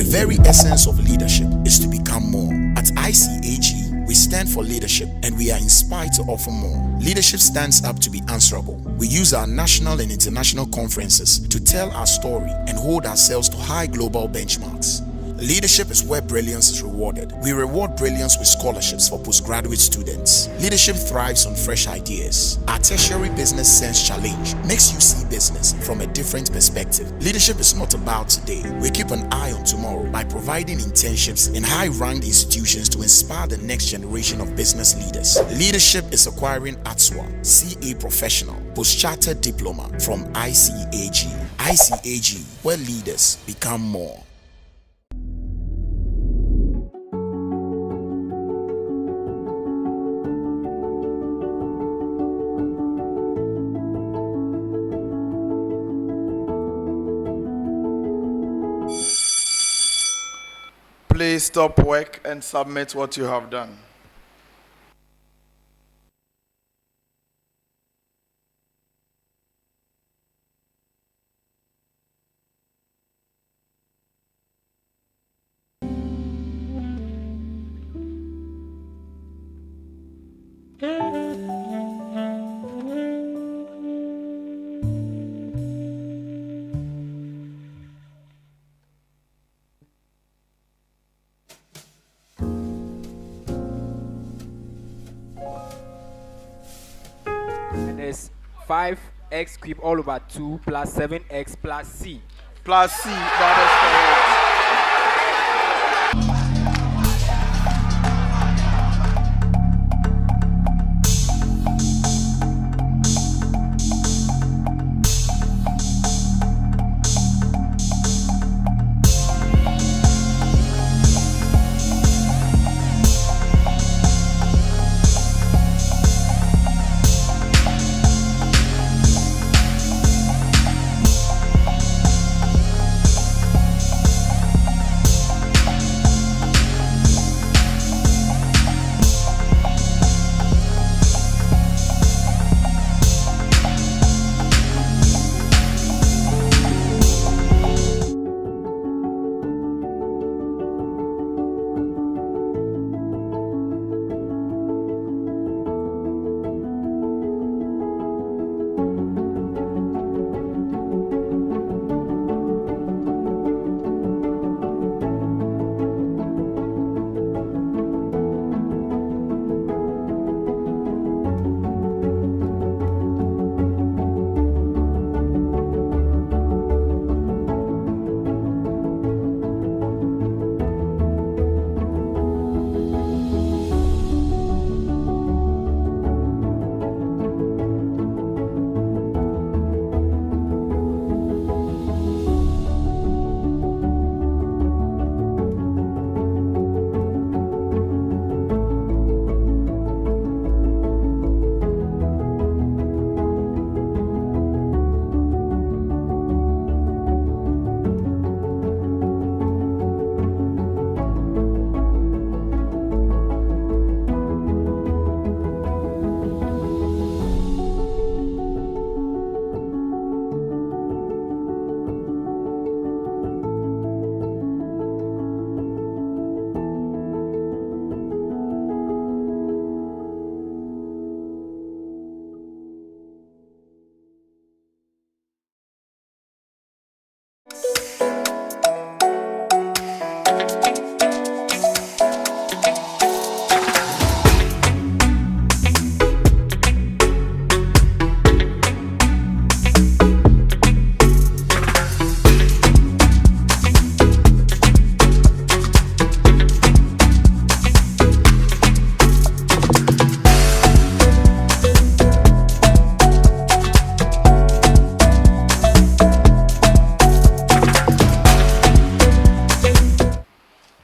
very essence of leadership is to become more. At ICAG, we stand for leadership and we are inspired to offer more. Leadership stands up to be answerable. We use our national and international conferences to tell our story and hold ourselves to high global benchmarks. Leadership is where brilliance is rewarded. We reward brilliance with scholarships for postgraduate students. Leadership thrives on fresh ideas. Our Tertiary Business Sense Challenge makes you see business from a different perspective. Leadership is not about today. We keep an eye on tomorrow by providing internships in high-ranked institutions to inspire the next generation of business leaders. Leadership is acquiring ATSWA, CA Professional, Post-Chartered Diploma from ICAG. ICAG, where leaders become more. Please stop work and submit what you have done. And there's 5x cubed all over 2 plus 7x plus c. Plus C, that is correct.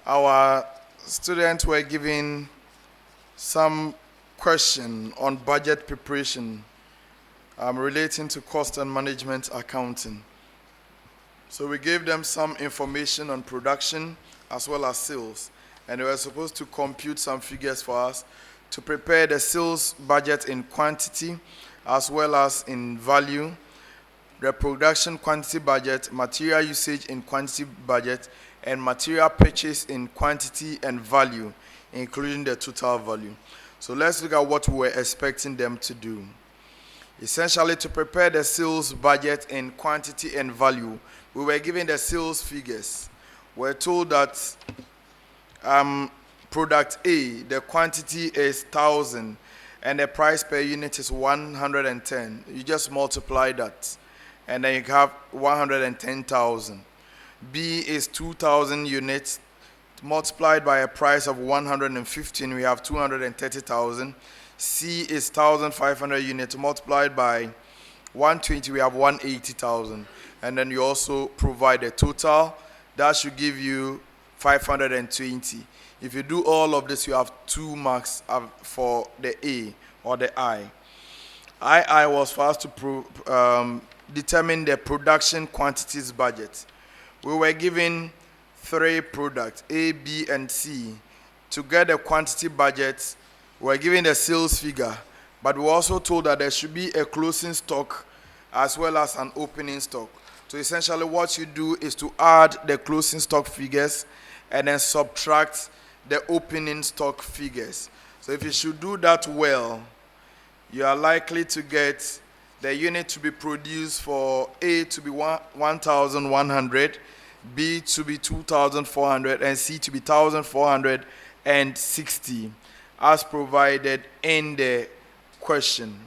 Our students were given some question on budget preparation relating to cost and management accounting. So we gave them some information on production as well as sales, and they were supposed to compute some figures for us to prepare the sales budget in quantity as well as in value the production quantity budget, material usage in quantity budget, and material purchase in quantity and value, including the total value. So let's look at what we were expecting them to do. Essentially, to prepare the sales budget in quantity and value, we were given the sales figures. We're told that product A, the quantity is 1,000 and the price per unit is 110. You just multiply that and then you have 110,000. B is 2,000 units multiplied by a price of 115, we have 230,000. C is 1,500 units multiplied by 120, we have 180,000. And then you also provide a total that should give you 520. If you do all of this, you have 2 marks for the A or the I. I was for us to determine the production quantities budget. We were given 3 products, A, B, and C. To get the quantity budget, we were given the sales figure, but we were also told that there should be a closing stock as well as an opening stock. So essentially what you do is to add the closing stock figures and then subtract the opening stock figures. So if you should do that well, you are likely to get the unit to be produced for A to be 1,100, B to be 2,400, and C to be 1,460, as provided in the question.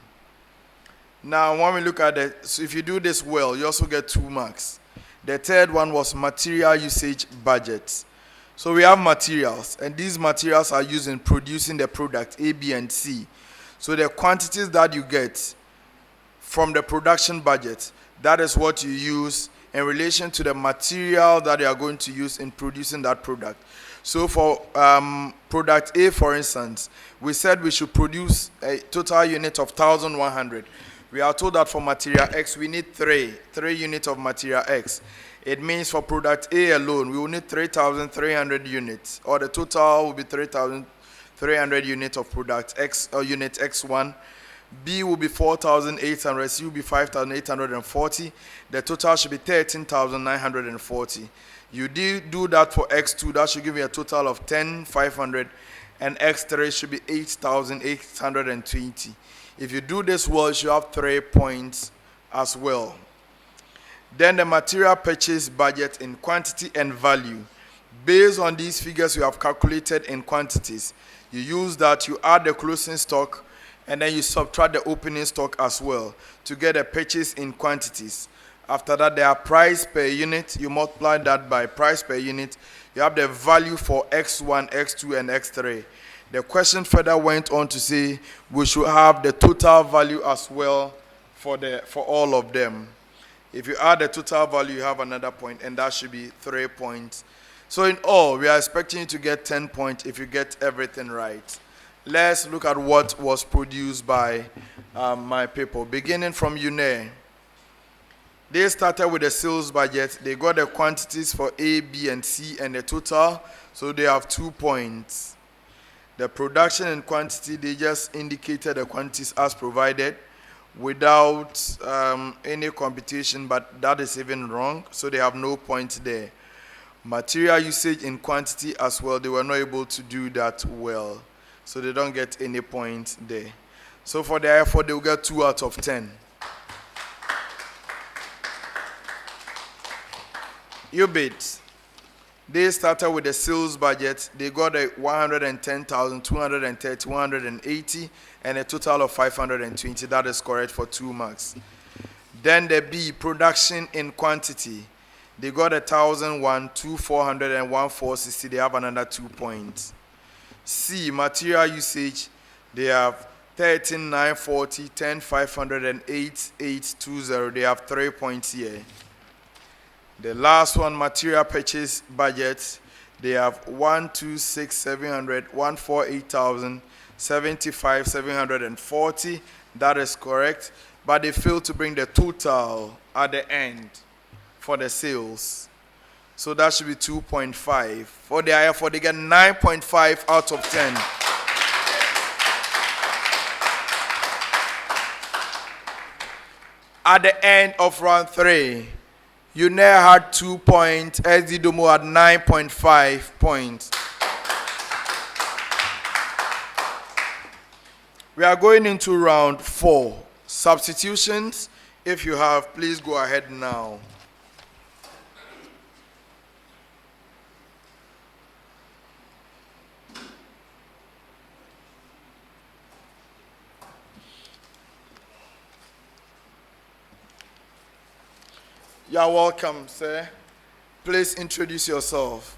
Now, when we look at so if you do this well, you also get 2 marks. The third one was material usage budget. So we have materials, and these materials are used in producing the product A, B, and C. So the quantities that you get from the production budget, that is what you use in relation to the material that you are going to use in producing that product. So for product A, for instance, we said we should produce a total unit of 1,100. We are told that for material X, we need 3 units of material X. It means for product A alone, we will need 3,300 units, or the total will be 3,300 units of product X or unit X1. B will be 4,800, C will be 5,840. The total should be 13,940. You do that for X2, that should give you a total of 10,500, and X3 should be 8,820. If you do this well, you should have 3 points as well. Then the material purchase budget in quantity and value. Based on these figures you have calculated in quantities, you use that, you add the closing stock, and then you subtract the opening stock as well to get a purchase in quantities. After that, there are price per unit. You multiply that by price per unit. You have the value for X1, X2, and X3. The question further went on to say we should have the total value as well for all of them. If you add the total value, you have another point, and that should be 3 points. So in all, we are expecting you to get 10 points if you get everything right. Let's look at what was produced by my people. Beginning from UNE. They started with the sales budget. They got the quantities for A, B, and C, and the total, so they have 2 points. The production and quantity, they just indicated the quantities as provided without any computation, but that is even wrong, so they have no point there. Material usage in quantity as well, they were not able to do that well, so they don't get any point there. So for the effort, they will get 2 out of 10. UBIT, they started with the sales budget. They got a 110,000, 230, 180, and a total of 520. That is correct for 2 marks. Then the B, production in quantity. They got 1,001, 2,400, and 1,460. They have another 2 points. C, material usage. They have 13,940, 10,500, and 8,820. They have 3 points here. The last one, material purchase budget, they have 126,700, 148,000, 75,740. That is correct, but they failed to bring the total at the end for the sales. So that should be 2.5. For the IFO, they get 9.5 out of 10. At the end of round 3, UNAIR had 2 points, SD Domo had 9.5 points. We are going into round 4. Substitutions. If you have, please go ahead now. You are welcome, sir. Please introduce yourself.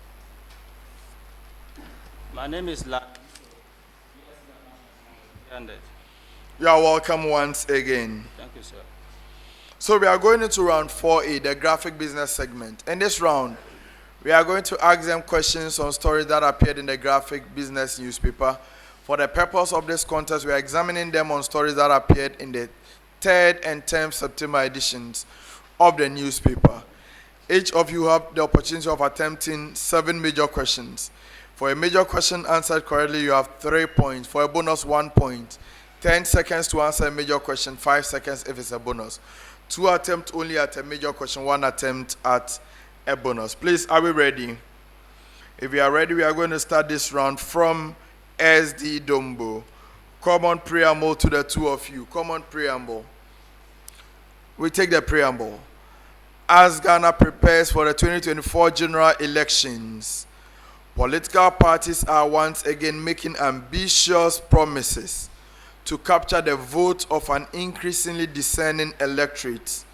My name is La. You are welcome once again. Thank you, sir. So we are going into round 4A, the graphic business segment. In this round, we are going to ask them questions on stories that appeared in the graphic business newspaper. For the purpose of this contest, we are examining them on stories that appeared in the 3rd and 10th September editions of the newspaper. Each of you have the opportunity of attempting 7 major questions. For a major question answered correctly, you have 3 points. For a bonus, 1 point. 10 seconds to answer a major question, 5 seconds if it's a bonus. 2 attempts only at a major question, 1 attempt at a bonus. Please, are we ready? If you are ready, we are going to start this round from SD Dombo. Common preamble to the 2 of you. Common preamble. We take the preamble. As Ghana prepares for the 2024 general elections, political parties are once again making ambitious promises to capture the vote of an increasingly discerning electorate.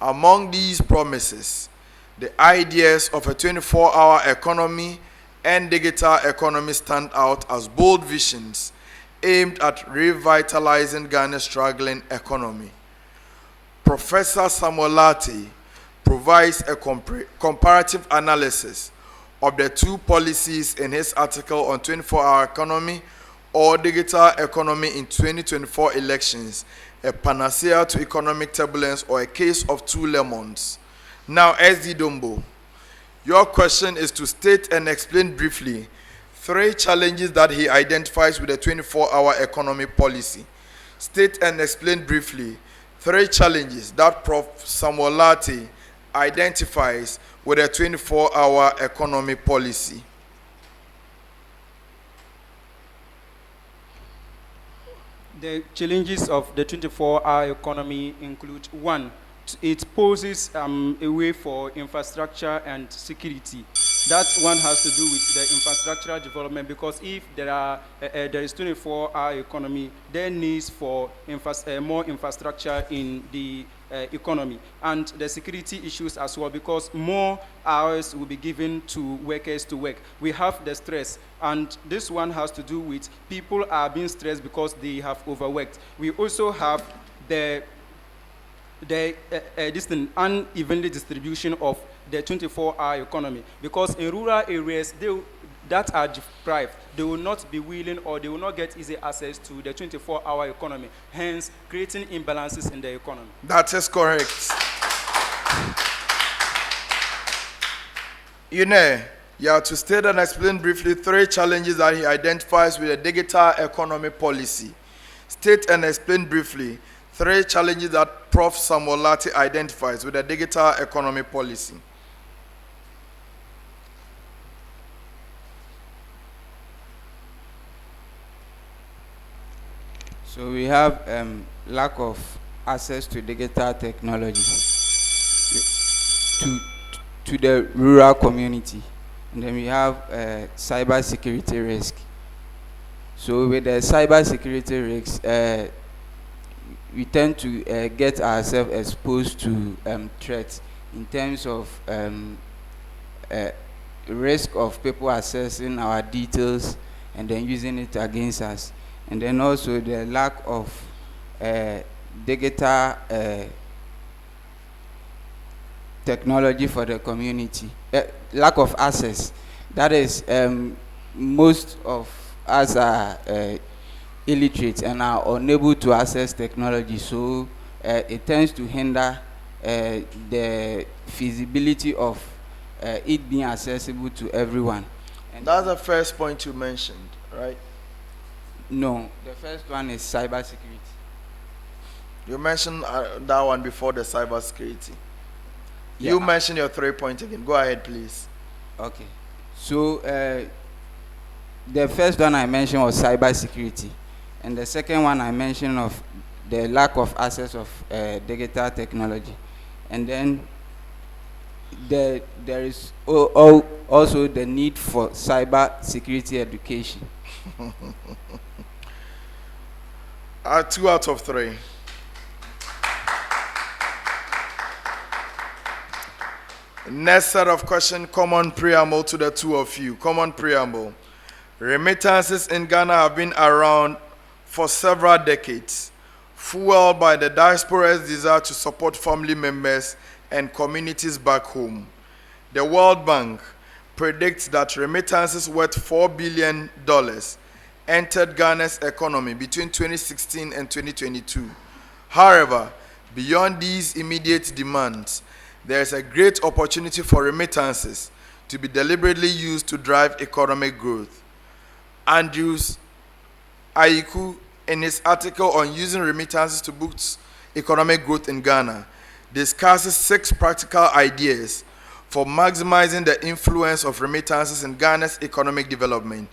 Among these promises, the ideas of a 24-hour economy and digital economy stand out as bold visions aimed at revitalizing Ghana's struggling economy. Professor Samolati provides a comparative analysis of the 2 policies in his article on 24-hour economy or digital economy in 2024 elections, a panacea to economic turbulence or a case of 2 lemons. Now, SD Dombo, your question is to state and explain briefly 3 challenges that he identifies with the 24-hour economy policy. State and explain briefly 3 challenges that Prof. Samolati identifies with a 24-hour economy policy. The challenges of the 24-hour economy include 1, it poses a way for infrastructure and security. That one has to do with the infrastructural development, because if there is 24-hour economy, there needs for more infrastructure in the economy, and the security issues as well, because more hours will be given to workers to work. We have the stress, and this one has to do with people are being stressed because they have overworked. We also have the unevenly distribution of the 24-hour economy, because in rural areas that are deprived, they will not be willing or they will not get easy access to the 24-hour economy, hence creating imbalances in the economy. That is correct. You have to state and explain briefly 3 challenges that he identifies with the digital economy policy. State and explain briefly 3 challenges that Prof. Samolati identifies with the digital economy policy. So we have lack of access to digital technology to the rural community. And then we have cyber security risk. So with the cyber security risk, we tend to get ourselves exposed to threats in terms of risk of people accessing our details and then using it against us. And then also the lack of digital technology for the community, lack of access. That is, most of us are illiterate and are unable to access technology, so it tends to hinder the feasibility of it being accessible to everyone. And that's the first point you mentioned, right? No, the first one is cybersecurity. You mentioned that one before the cybersecurity. Yeah. You mentioned your 3 point again. Go ahead, please. Okay. So the first one I mentioned was cybersecurity, and the second one I mentioned of the lack of access of digital technology, and then there is also the need for cyber security education. 2 out of 3. Next set of questions, common preamble to the two of you. Common preamble. Remittances in Ghana have been around for several decades, fueled by the diaspora's desire to support family members and communities back home. The World Bank predicts that remittances worth $4 billion entered Ghana's economy between 2016 and 2022. However, beyond these immediate demands, there is a great opportunity for remittances to be deliberately used to drive economic growth. Andrews Aiku, in his article on using remittances to boost economic growth in Ghana, discusses 6 practical ideas for maximizing the influence of remittances in Ghana's economic development.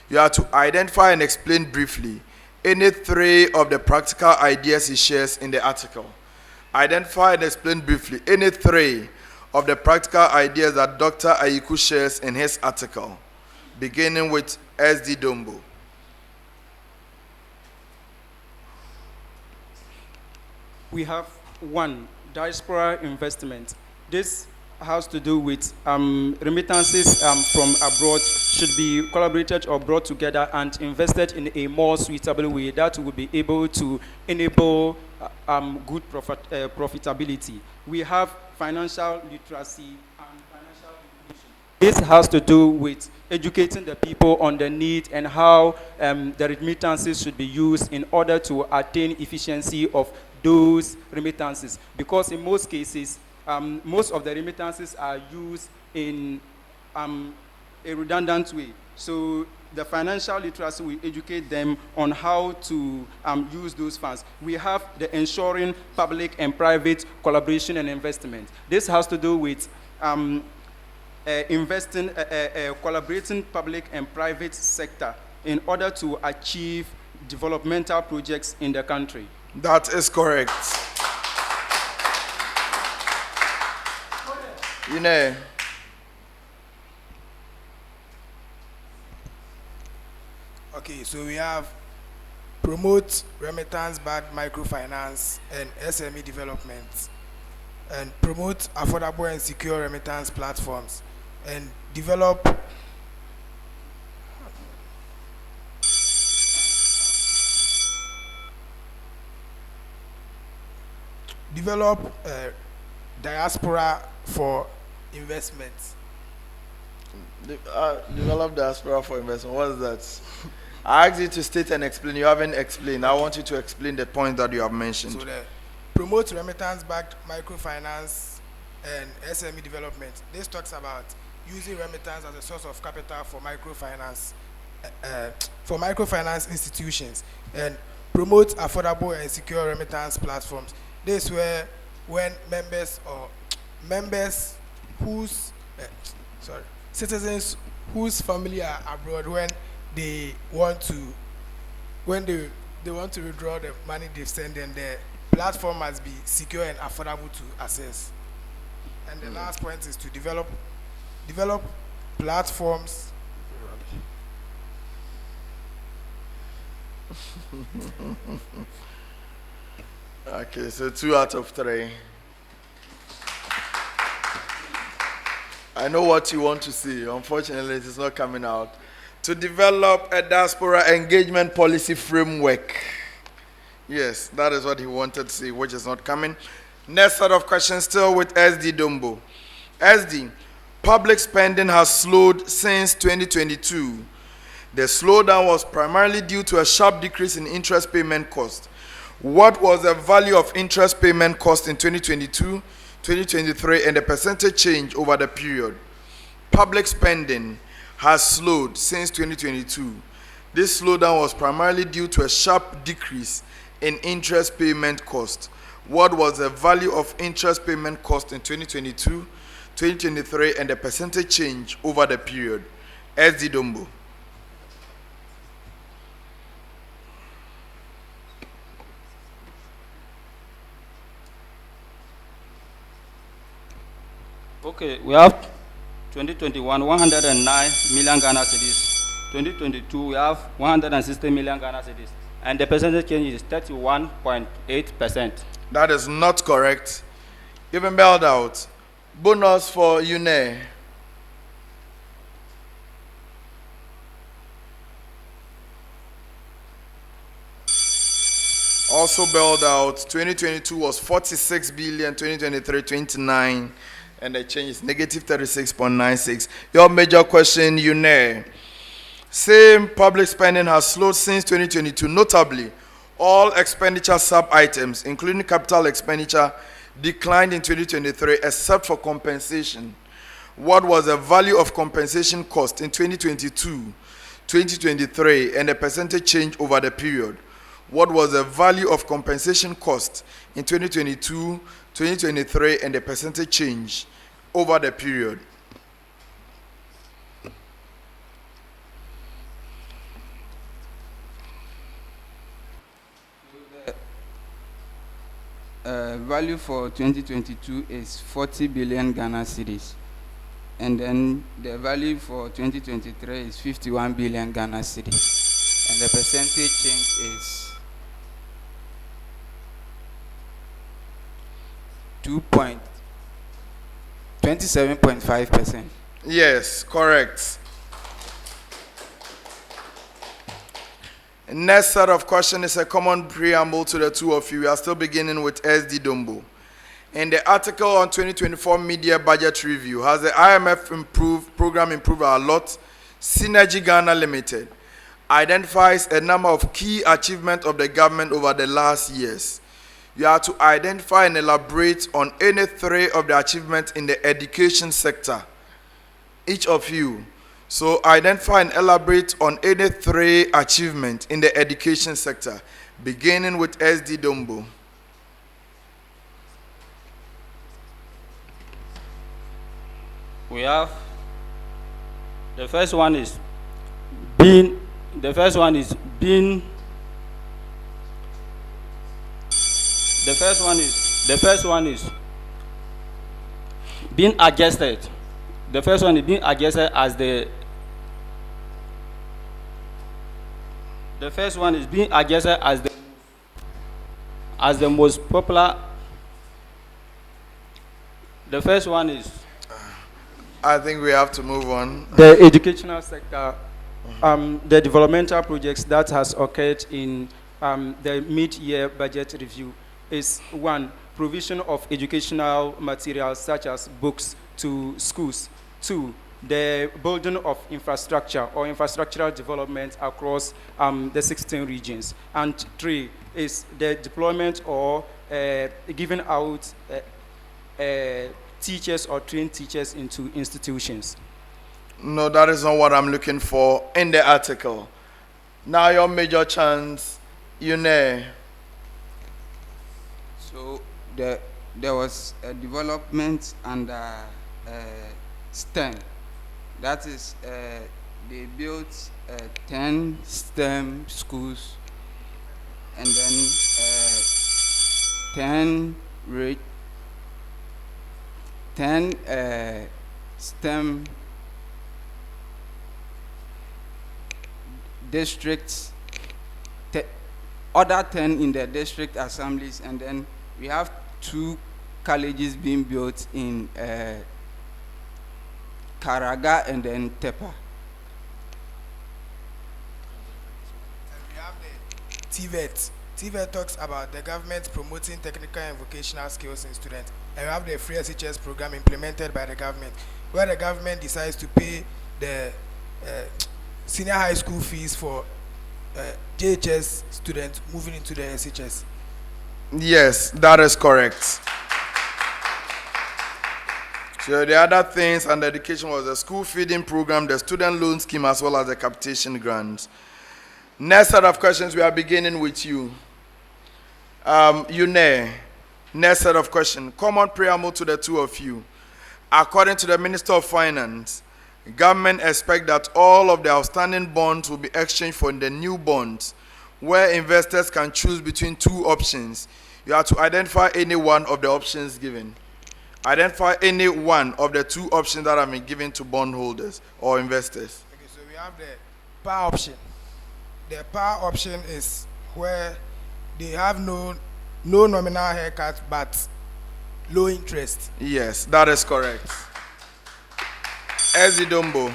You are to identify and explain briefly any 3 of the practical ideas he shares in the article. Identify and explain briefly any 3 of the practical ideas that Dr. Aiku shares in his article, beginning with SD Dombo. We have 1, diaspora investment. This has to do with remittances from abroad should be collaborated or brought together and invested in a more suitable way that will be able to enable good profitability. We have financial literacy and financial inclusion. This has to do with educating the people on the need and how the remittances should be used in order to attain efficiency of those remittances, because in most cases most of the remittances are used in a redundant way. So the financial literacy will educate them on how to use those funds. We have the ensuring public and private collaboration and investment. This has to do with collaborating public and private sector in order to achieve developmental projects in the country. That is correct. You know. Okay, so we have promote remittance-backed microfinance and SME development, and promote affordable and secure remittance platforms, and develop diaspora for investments. Develop diaspora for investment. What is that? I asked you to state and explain. You haven't explained. I want you to explain the point that you have mentioned. So the promote remittance-backed microfinance and SME development. This talks about using remittance as a source of capital for microfinance institutions, and promote affordable and secure remittance platforms. This is where when citizens whose family are abroad, when they want to withdraw the money they've sent, then the platform must be secure and affordable to access. And the last point is to develop platforms. Okay, so 2 out of 3. I know what you want to see. Unfortunately, it is not coming out. To develop a diaspora engagement policy framework. Yes, that is what he wanted to see, which is not coming. Next set of questions, still with SD Dombo. SD, public spending has slowed since 2022. The slowdown was primarily due to a sharp decrease in interest payment cost. What was the value of interest payment cost in 2022, 2023, and the percentage change over the period? Public spending has slowed since 2022. This slowdown was primarily due to a sharp decrease in interest payment cost. What was the value of interest payment cost in 2022, 2023, and the percentage change over the period? SD Dombo. Okay, we have 2021, 109 million Ghana cedis. 2022, we have 160 million Ghana cedis. And the percentage change is 31.8%. That is not correct. Even bailed out. Bonus for UNE. Also bailed out. 2022 was 46 billion, 2023 29, and the change is negative 36.96. Your major question, UNE. Same public spending has slowed since 2022. Notably, all expenditure sub-items, including capital expenditure, declined in 2023 except for compensation. What was the value of compensation cost in 2022, 2023, and the percentage change over the period? What was the value of compensation cost in 2022, 2023, and the percentage change over the period? Value for 2022 is 40 billion Ghana cedis. And then the value for 2023 is 51 billion Ghana cedis. And the percentage change is 27.5%. Yes, correct. Next set of questions is a common preamble to the two of you. We are still beginning with SD Dombo. In the article on 2024 media budget review, has the IMF program improved a lot? Synergy Ghana Limited identifies a number of key achievements of the government over the last years. You are to identify and elaborate on any three of the achievements in the education sector. Each of you. So identify and elaborate on any three achievements in the education sector, beginning with SD Dombo. We have the first one is being the first one is being the first one is being adjusted. The first one is being adjusted as the first one is being adjusted as the most popular. The first one is I think we have to move on. The educational sector, the developmental projects that has occurred in the mid-year budget review is one, provision of educational materials such as books to schools. Two, the building of infrastructure or infrastructural development across the 16 regions. And three is the deployment or giving out teachers or trained teachers into institutions. No, that is not what I'm looking for in the article. Now your major chance, UNE. So there was a development under STEM. That is, they built 10 STEM schools and then 10 STEM districts, other 10 in the district assemblies, and then we have 2 colleges being built in Karaga and then Tepa. And we have the TVET. TVET talks about the government promoting technical and vocational skills in students. And we have the free SHS program implemented by the government, where the government decides to pay the senior high school fees for JHS students moving into the SHS. Yes, that is correct. So the other things under education was the school feeding program, the student loan scheme, as well as the capitation grants. Next set of questions, we are beginning with you. Yune, next set of questions. Common preamble to the two of you. According to the Minister of Finance, government expect that all of the outstanding bonds will be exchanged for the new bonds, where investors can choose between two options. You have to identify any one of the options given. Identify any one of the two options that have been given to bondholders or investors. Okay, so we have the par option. The par option is where they have no nominal haircut but low interest. Yes, that is correct. Ezidombo.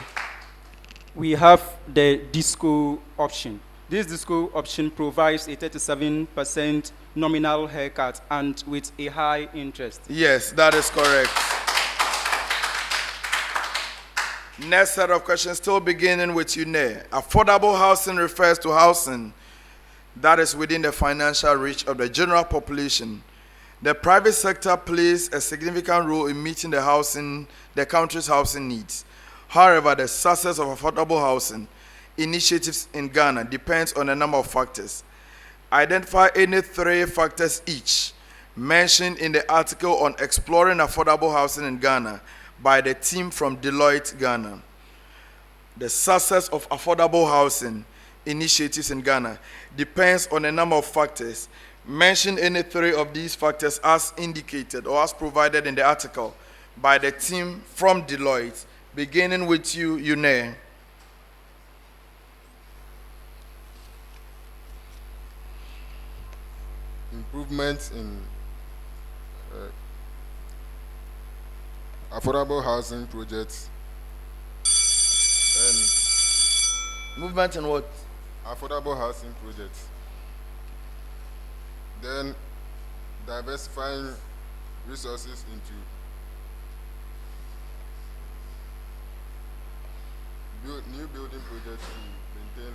We have the disco option. This disco option provides a 37% nominal haircut and with a high interest. Yes, that is correct. Next set of questions, still beginning with Yune. Affordable housing refers to housing that is within the financial reach of the general population. The private sector plays a significant role in meeting the country's housing needs. However, the success of affordable housing initiatives in Ghana depends on a number of factors. Identify any three factors each mentioned in the article on exploring affordable housing in Ghana by the team from Deloitte, Ghana. The success of affordable housing initiatives in Ghana depends on a number of factors. Mention any three of these factors as indicated or as provided in the article by the team from Deloitte, beginning with you, Yune. Improvements in affordable housing projects and Movement in what? affordable housing projects. Then diversifying resources into new building projects to maintain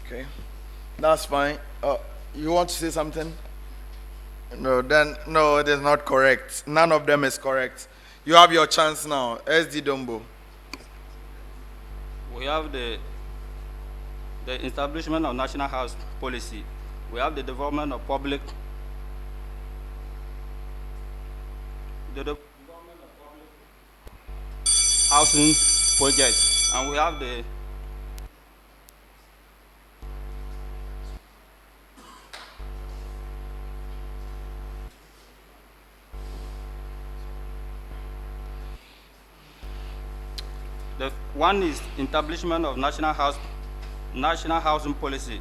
Okay, that's fine. You want to say something? No, then no, it is not correct. None of them is correct. You have your chance now. SD Dombo. We have the establishment of national house policy. We have the development of public housing projects, and we have the one is establishment of national housing policy,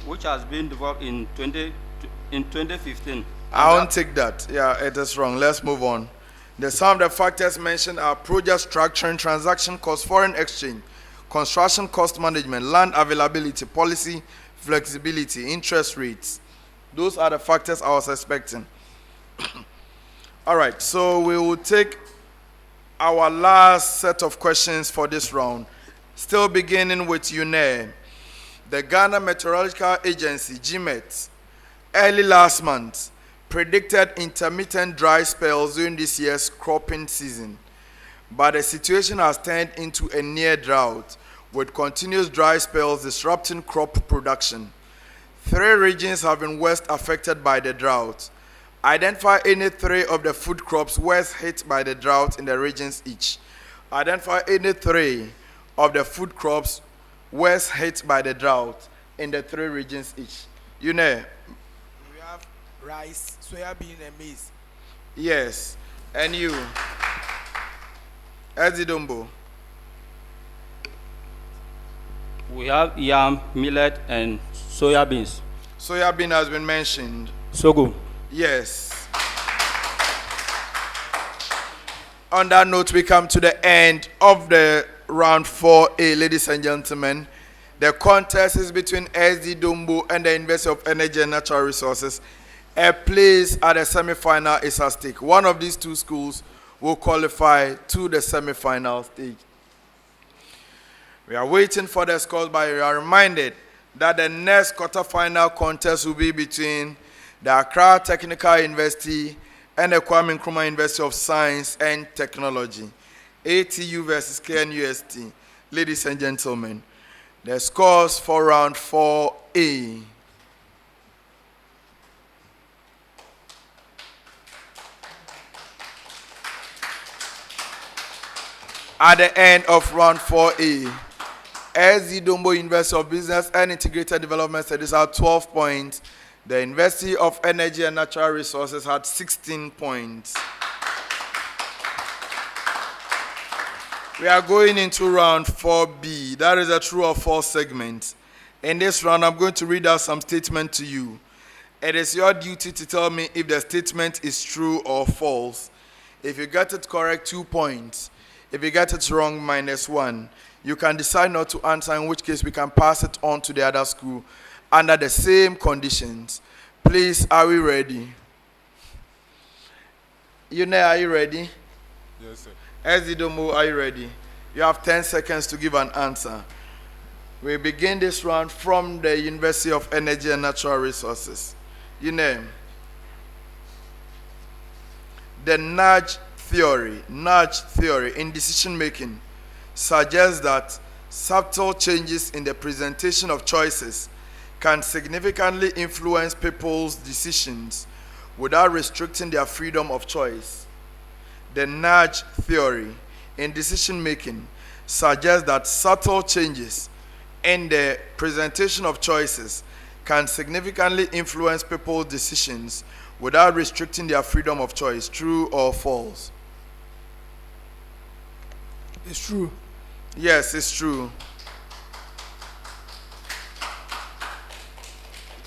which has been developed in 2015. I won't take that. Yeah, it is wrong. Let's move on. Some of the factors mentioned are project structuring, transaction cost, foreign exchange, construction cost management, land availability, policy flexibility, interest rates. Those are the factors I was expecting. All right, so we will take our last set of questions for this round. Still beginning with Yune. The Ghana Meteorological Agency, GNAT, early last month predicted intermittent dry spells during this year's cropping season. But the situation has turned into a near drought, with continuous dry spells disrupting crop production. 3 regions have been worst affected by the drought. Identify any 3 of the food crops worst hit by the drought in the regions each. Identify any 3 of the food crops worst hit by the drought in the 3 regions each. You know? We have rice, soybean, and maize. Yes. And you? Ezidombo. We have yam, millet, and soya beans. Soya bean has been mentioned. Sorghum. Yes. On that note, we come to the end of the round 4A, ladies and gentlemen. The contest is between SD Dombo and the University of Energy and Natural Resources. A place at the semi-final is at stake. One of these 2 schools will qualify to the semi-final stage. We are waiting for the scores, but we are reminded that the next quarter-final contest will be between the Accra Technical University and the Kwame Nkrumah University of Science and Technology. ATU versus KNUST. Ladies and gentlemen, the scores for round 4A. At the end of round 4A, SZ Dombo University of Business and Integrated Development Studies had 12 points. The University of Energy and Natural Resources had 16 points. We are going into round 4B. That is a true or false segment. In this round, I'm going to read out some statement to you. It is your duty to tell me if the statement is true or false. If you get it correct, 2 points. If you get it wrong, -1. You can decide not to answer, in which case we can pass it on to the other school under the same conditions. Please, are we ready? Are you ready? Yes, sir. Ezidomo, are you ready? You have 10 seconds to give an answer. We begin this round from the University of Energy and Natural Resources. The nudge theory in decision making suggests that subtle changes in the presentation of choices can significantly influence people's decisions without restricting their freedom of choice. The nudge theory in decision making suggests that subtle changes in the presentation of choices can significantly influence people's decisions without restricting their freedom of choice. True or false? It's true. Yes, it's true.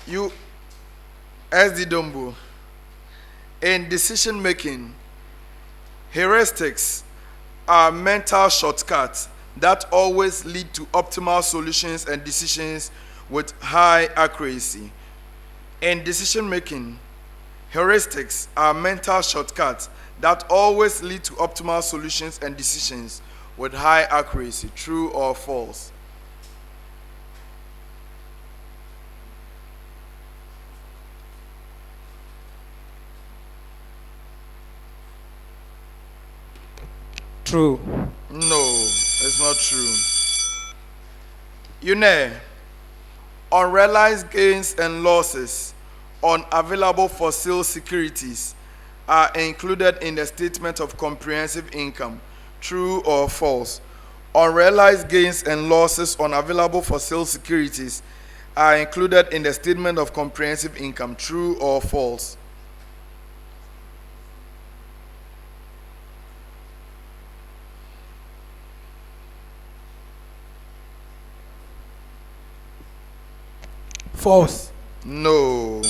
You, as the Dombo, in decision making, heuristics are mental shortcuts that always lead to optimal solutions and decisions with high accuracy. In decision making, heuristics are mental shortcuts that always lead to optimal solutions and decisions with high accuracy. True or false? True. No, it's not true. Unrealized gains and losses on available for sale securities are included in the statement of comprehensive income. True or false? Unrealized gains and losses on available for sale securities are included in the statement of comprehensive income. True or false? False. No.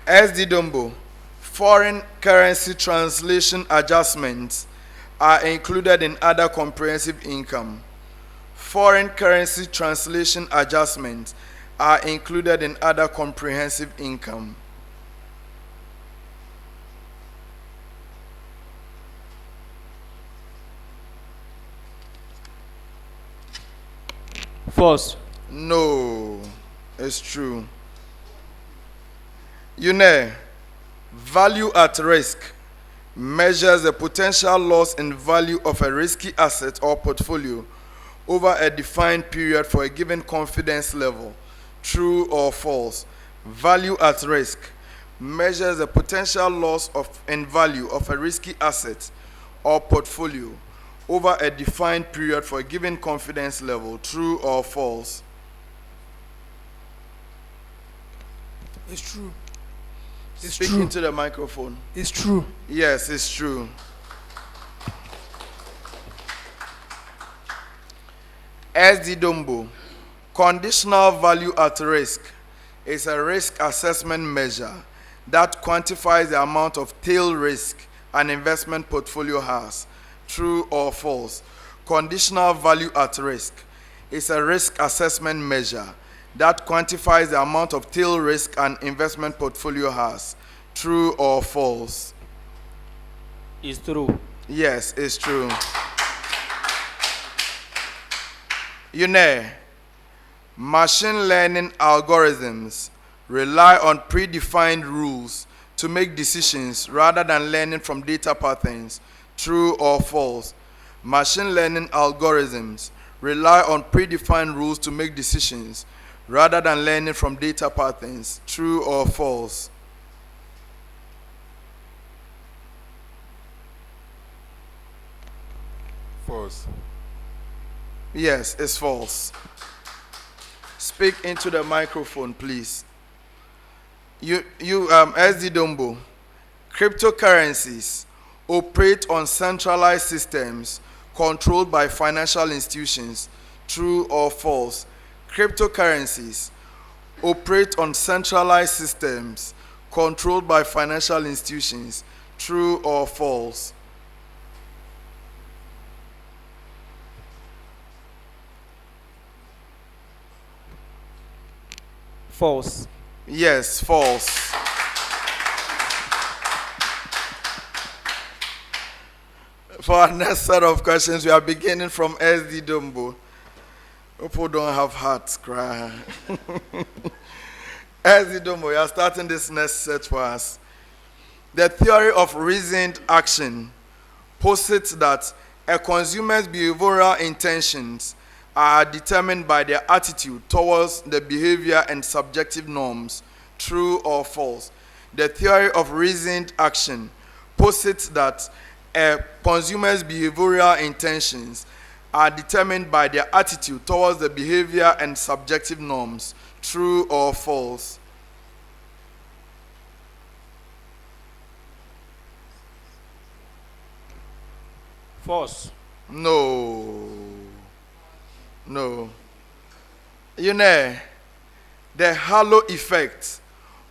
SD Dombo, foreign currency translation adjustments are included in other comprehensive income. Foreign currency translation adjustments are included in other comprehensive income. False. No, it's true. Value at risk measures the potential loss in value of a risky asset or portfolio over a defined period for a given confidence level. True or false? Value at risk measures the potential loss in value of a risky asset or portfolio over a defined period for a given confidence level. True or false? It's true. It's Speak true. into the microphone. It's true. Yes, it's true. SD Dombo, conditional value at risk is a risk assessment measure that quantifies the amount of tail risk an investment portfolio has. True or false? Conditional value at risk is a risk assessment measure that quantifies the amount of tail risk an investment portfolio has. True or false? It's true. Yes, it's true. Machine learning algorithms rely on predefined rules to make decisions rather than learning from data patterns. True or false? Machine learning algorithms rely on predefined rules to make decisions rather than learning from data patterns. True or false? False. Yes, it's false. Speak into the microphone, please. SD Dombo, cryptocurrencies operate on centralized systems controlled by financial institutions. True or false? Cryptocurrencies operate on centralized systems controlled by financial institutions. True or false? False. Yes, false. For our next set of questions, we are beginning from SD Dombo. People don't have hearts, cry. SD Dombo, you are starting this next set for us. The theory of reasoned action posits that a consumer's behavioral intentions are determined by their attitude towards the behavior and subjective norms. True or false? The theory of reasoned action posits that a consumer's behavioral intentions are determined by their attitude towards the behavior and subjective norms. True or false? False. No. No. You know, the halo effect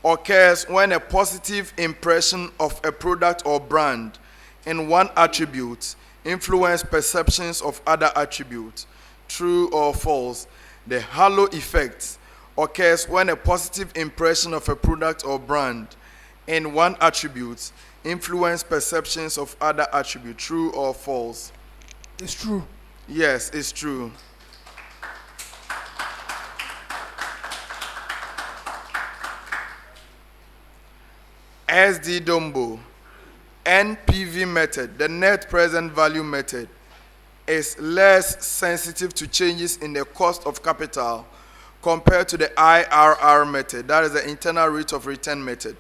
occurs when a positive impression of a product or brand in one attribute influence perceptions of other attributes. True or false? The halo effect occurs when a positive impression of a product or brand in one attribute influence perceptions of other attributes. True or false? It's true. Yes, it's true. SD Dombo, NPV method, the net present value method, is less sensitive to changes in the cost of capital compared to the IRR method, that is the internal rate of return method.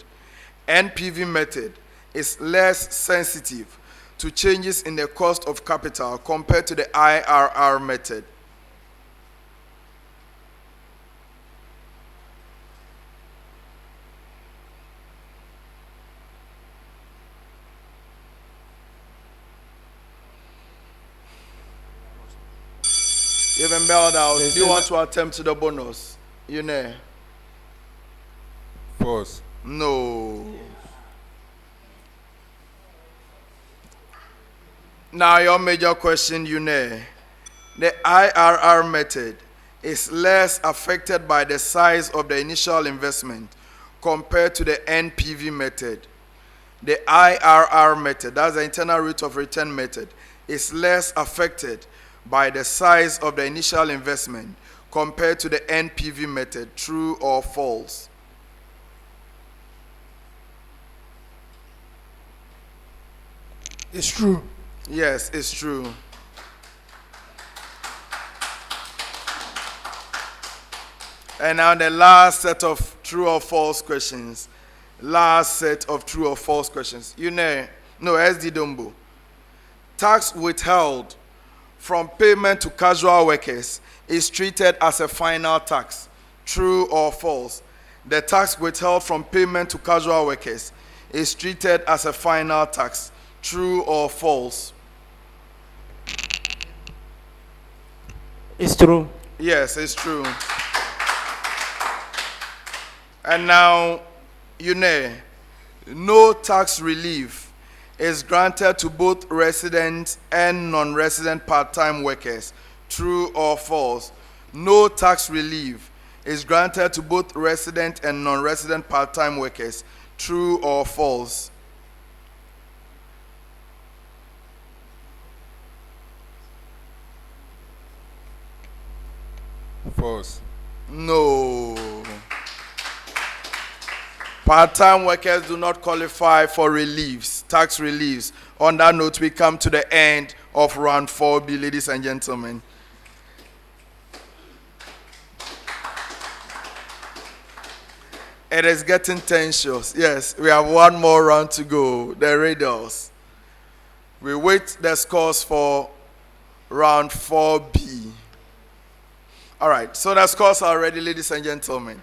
NPV method is less sensitive to changes in the cost of capital compared to the IRR method. You haven't bailed out. Do you want to attempt the bonus? You know? False. No. Now your major question, you know. The IRR method is less affected by the size of the initial investment compared to the NPV method. The IRR method, that's the internal rate of return method, is less affected by the size of the initial investment compared to the NPV method. True or false? It's true. Yes, it's true. And now the last set of true or false questions. Last set of true or false questions. You know, no, SD Dombo. Tax withheld from payment to casual workers is treated as a final tax. True or false? The tax withheld from payment to casual workers is treated as a final tax. True or false? It's true. Yes, it's true. And now, you know, no tax relief is granted to both resident and non-resident part-time workers. True or false? No tax relief is granted to both resident and non-resident part-time workers. True or false? False. No. Part-time workers do not qualify for reliefs, tax reliefs. On that note, we come to the end of round 4B, ladies and gentlemen. It is getting tensions. Yes, we have one more round to go, the riddles. We wait the scores for round 4B. All right, so the scores are ready, ladies and gentlemen.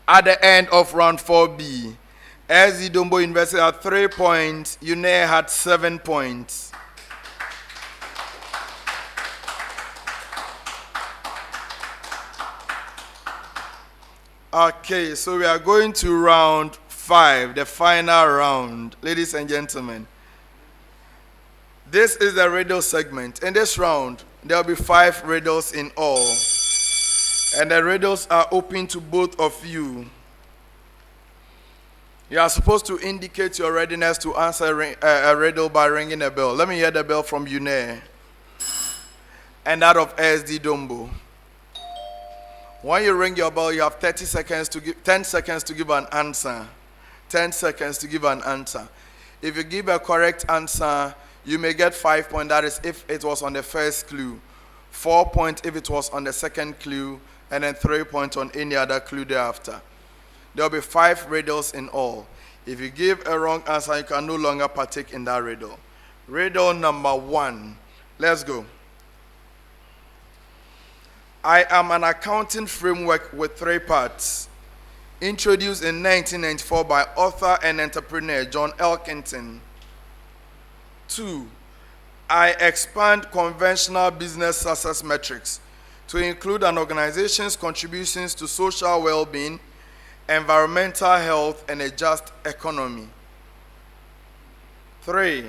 At the end of round 4B, SZ Dombo University had 3 points, UNE had 7 points. Okay, so we are going to round 5, the final round, ladies and gentlemen. This is the riddle segment. In this round, there will be 5 riddles in all. And the riddles are open to both of you. You are supposed to indicate your readiness to answer a riddle by ringing a bell. Let me hear the bell from UNE and that of SD Dombo. When you ring your bell, you have 10 seconds to give an answer. 10 seconds to give an answer. If you give a correct answer, you may get 5 points. That is if it was on the first clue. 4 points if it was on the second clue. And then 3 points on any other clue thereafter. There will be 5 riddles in all. If you give a wrong answer, you can no longer partake in that riddle. Riddle number 1. Let's go. I am an accounting framework with 3 parts, introduced in 1994 by author and entrepreneur John Elkington. 2. I expand conventional business success metrics to include an organization's contributions to social well-being, environmental health, and a just economy. 3.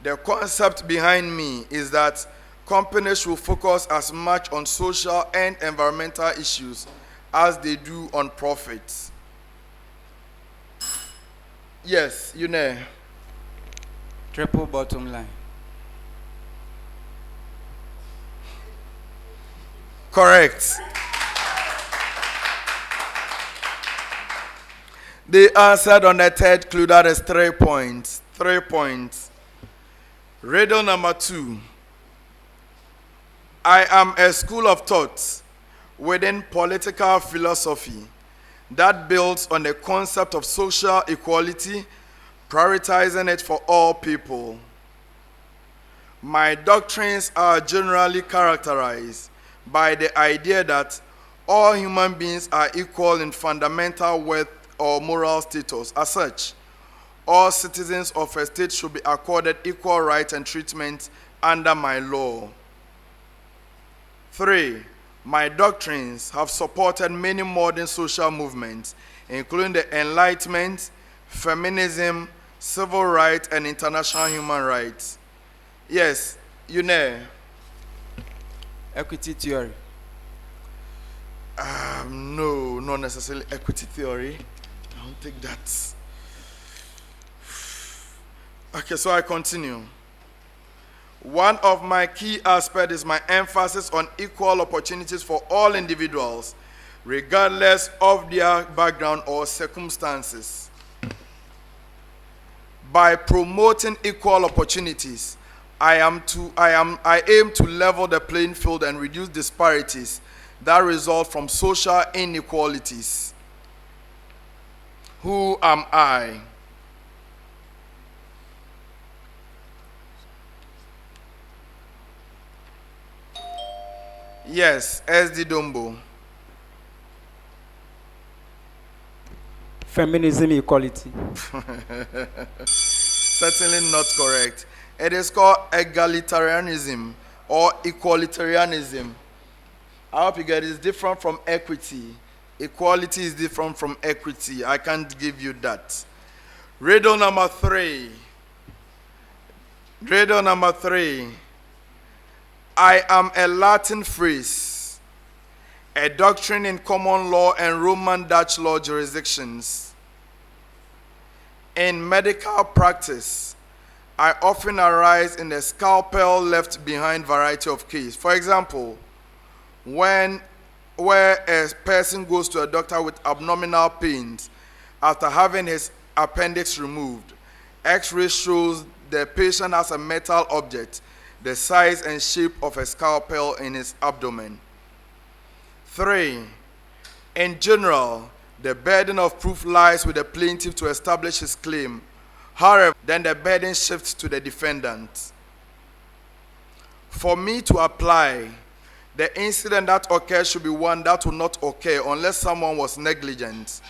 The concept behind me is that companies should focus as much on social and environmental issues as they do on profits. Yes, you know. Triple bottom line. Correct. They answered on the third clue, that is 3 points. 3 points. Riddle number 2. I am a school of thought within political philosophy that builds on the concept of social equality, prioritizing it for all people. My doctrines are generally characterized by the idea that all human beings are equal in fundamental worth or moral status. As such, all citizens of a state should be accorded equal rights and treatment under my law. 3. My doctrines have supported many modern social movements, including the Enlightenment, feminism, civil rights, and international human rights. Yes, you know. Equity theory. No, not necessarily equity theory. I don't think that. Okay, so I continue. One of my key aspects is my emphasis on equal opportunities for all individuals, regardless of their background or circumstances. By promoting equal opportunities, I aim to level the playing field and reduce disparities that result from social inequalities. Who am I? Yes, SD Dombo. Feminism equality. Certainly not correct. It is called egalitarianism or equalitarianism. I hope you get it. It's different from equity. Equality is different from equity. I can't give you that. Riddle number 3. Riddle number 3. I am a Latin phrase, a doctrine in common law and Roman Dutch law jurisdictions. In medical practice, I often arise in the scalpel left behind variety of cases. For example, when where a person goes to a doctor with abdominal pains after having his appendix removed. X-ray shows the patient has a metal object, the size and shape of a scalpel in his abdomen. 3. In general, the burden of proof lies with the plaintiff to establish his claim. However, then the burden shifts to the defendant. For me to apply, the incident that occurs should be one that will not occur unless someone was negligent.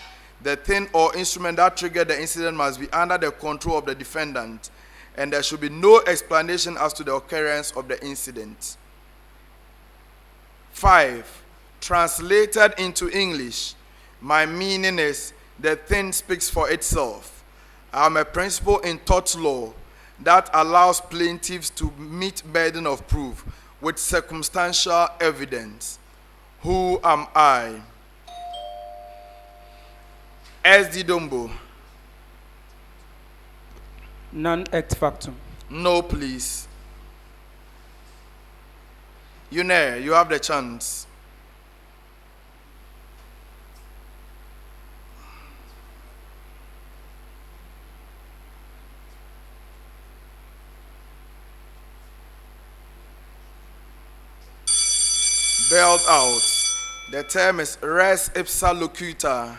The thing or instrument that triggered the incident must be under the control of the defendant, and there should be no explanation as to the occurrence of the incident. 5. Translated into English, my meaning is the thing speaks for itself. I am a principle in tort law that allows plaintiffs to meet burden of proof with circumstantial evidence. Who am I? S.D. Dombo. Non ex factum. No, please. You have the chance. Bailed out. The term is res ipsa locuta.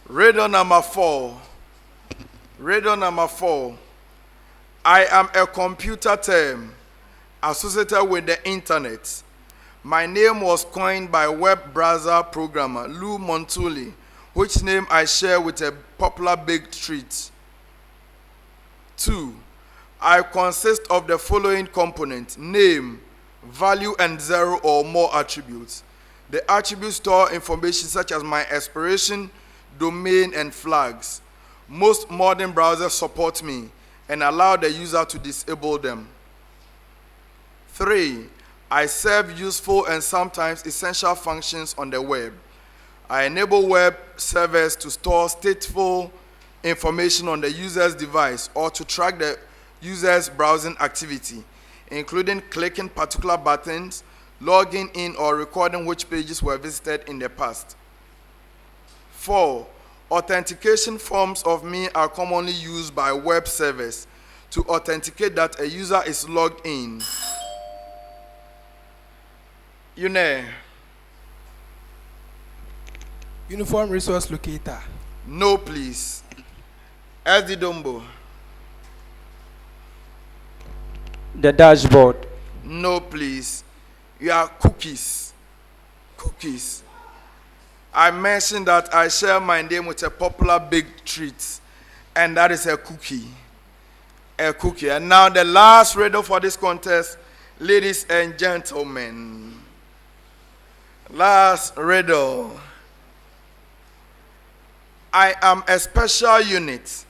Riddle number 4. Riddle number 4. I am a computer term associated with the internet. My name was coined by web browser programmer Lou Montulli, which name I share with a popular baked treat. 2. I consist of the following components: name, value, and 0 or more attributes. The attributes store information such as my expiration, domain, and flags. Most modern browsers support me and allow the user to disable them. 3. I serve useful and sometimes essential functions on the web. I enable web servers to store stateful information on the user's device or to track the user's browsing activity, including clicking particular buttons, logging in, or recording which pages were visited in the past. 4. Authentication forms of me are commonly used by web servers to authenticate that a user is logged in. Uniform resource locator. No, please. S.D. Dombo. The dashboard. No, please. You are cookies. Cookies. I mentioned that I share my name with a popular baked treat, and that is a cookie. A cookie. And now the last riddle for this contest, ladies and gentlemen. Last riddle. I am a special unit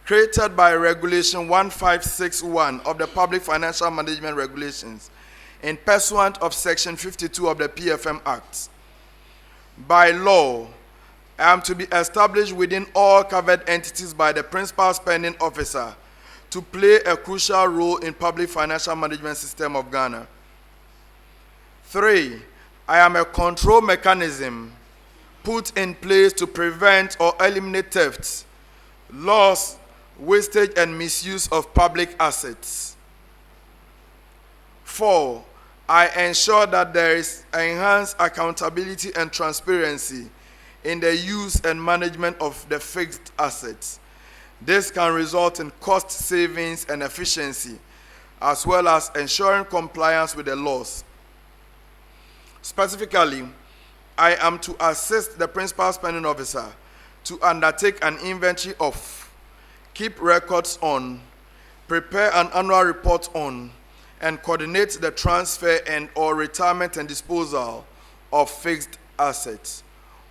created by Regulation 1561 of the Public Financial Management Regulations in pursuant of Section 52 of the PFM Act. By law, I am to be established within all covered entities by the Principal Spending Officer to play a crucial role in public financial management system of Ghana. 3. I am a control mechanism put in place to prevent or eliminate thefts, loss, wastage, and misuse of public assets. 4. I ensure that there is enhanced accountability and transparency in the use and management of the fixed assets. This can result in cost savings and efficiency, as well as ensuring compliance with the laws. Specifically, I am to assist the Principal Spending Officer to undertake an inventory of, keep records on, prepare an annual report on, and coordinate the transfer and or retirement and disposal of fixed assets.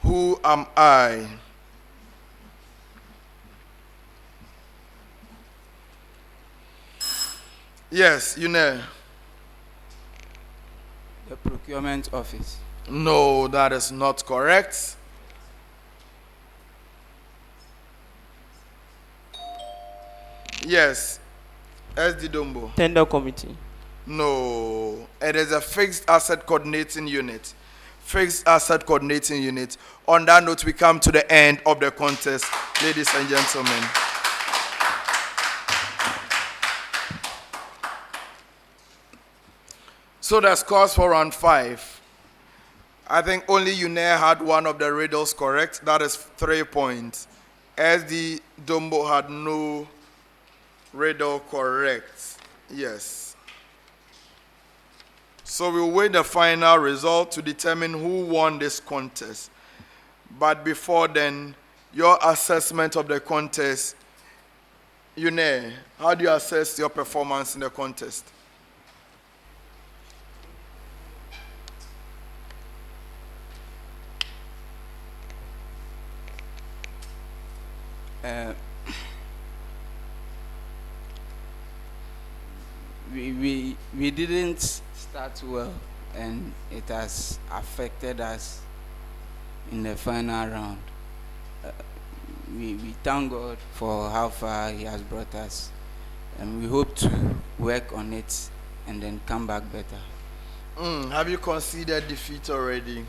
Who am I? Yes, The procurement office. No, that is not correct. Yes. S.D. Dombo. Tender committee. No, it is a fixed asset coordinating unit. Fixed asset coordinating unit. On that note, we come to the end of the contest, ladies and gentlemen. So the scores for round 5. I think only UNAIR had one of the riddles correct. That is 3 points. SD Dombo had no riddle correct. Yes. So we'll wait the final result to determine who won this contest. But before then, your assessment of the contest, UNAIR, how do you assess your performance in the contest? We didn't start well, and it has affected us in the final round. We thank God for how far He has brought us, and we hope to work on it and then come back better. Have you considered defeat already?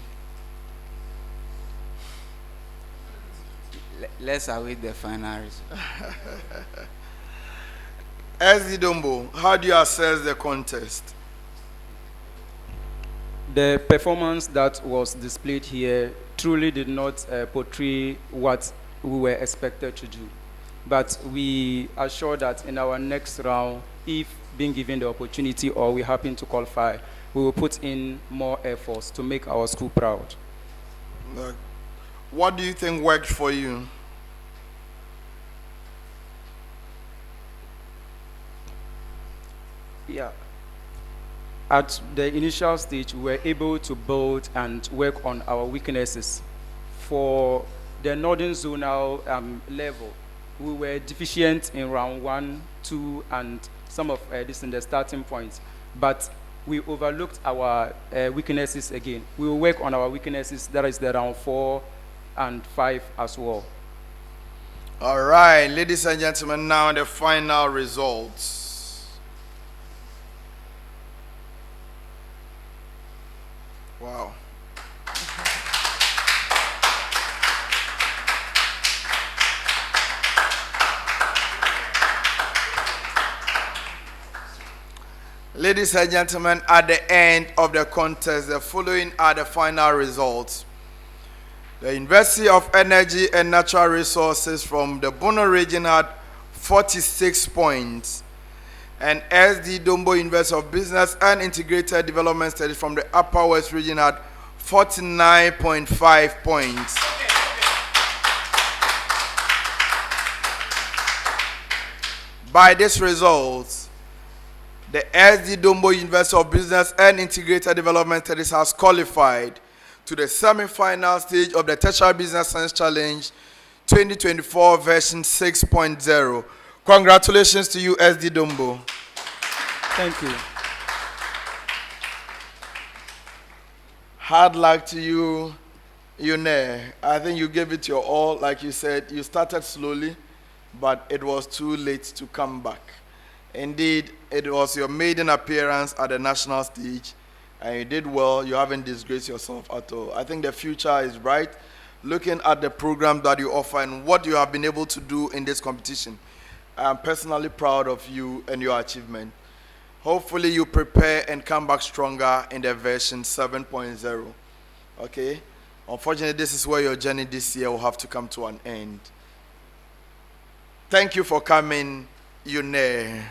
Let's await the final result. SD Dombo, how do you assess the contest? The performance that was displayed here truly did not portray what we were expected to do. But we are sure that in our next round, if being given the opportunity or we happen to qualify, we will put in more efforts to make our school proud. What do you think worked for you? Yeah. At the initial stage, we were able to build and work on our weaknesses. For the Northern Zonal level, we were deficient in round 1, 2, and some of this in the starting points. But we overlooked our weaknesses again. We will work on our weaknesses, that is the round 4 and 5 as well. All right, ladies and gentlemen, now the final results. Wow. Ladies and gentlemen, at the end of the contest, the following are the final results. The University of Energy and Natural Resources from the Bono region had 46 points. And SD Dombo University of Business and Integrated Development Studies from the Upper West region had 49.5 points. By this result, the SD Dombo University of Business and Integrated Development Studies has qualified to the semi-final stage of the Tertiary Business Science Challenge 2024 version 6.0. Congratulations to you, SD Dombo. Thank you. Hard luck to you, UNAIR. I think you gave it your all. Like you said, you started slowly, but it was too late to come back. Indeed, it was your maiden appearance at the national stage, and you did well. You haven't disgraced yourself at all. I think the future is bright. Looking at the program that you offer and what you have been able to do in this competition, I'm personally proud of you and your achievement. Hopefully you prepare and come back stronger in the version 7.0. Okay? Unfortunately, this is where your journey this year will have to come to an end. Thank you for coming, UNAIR.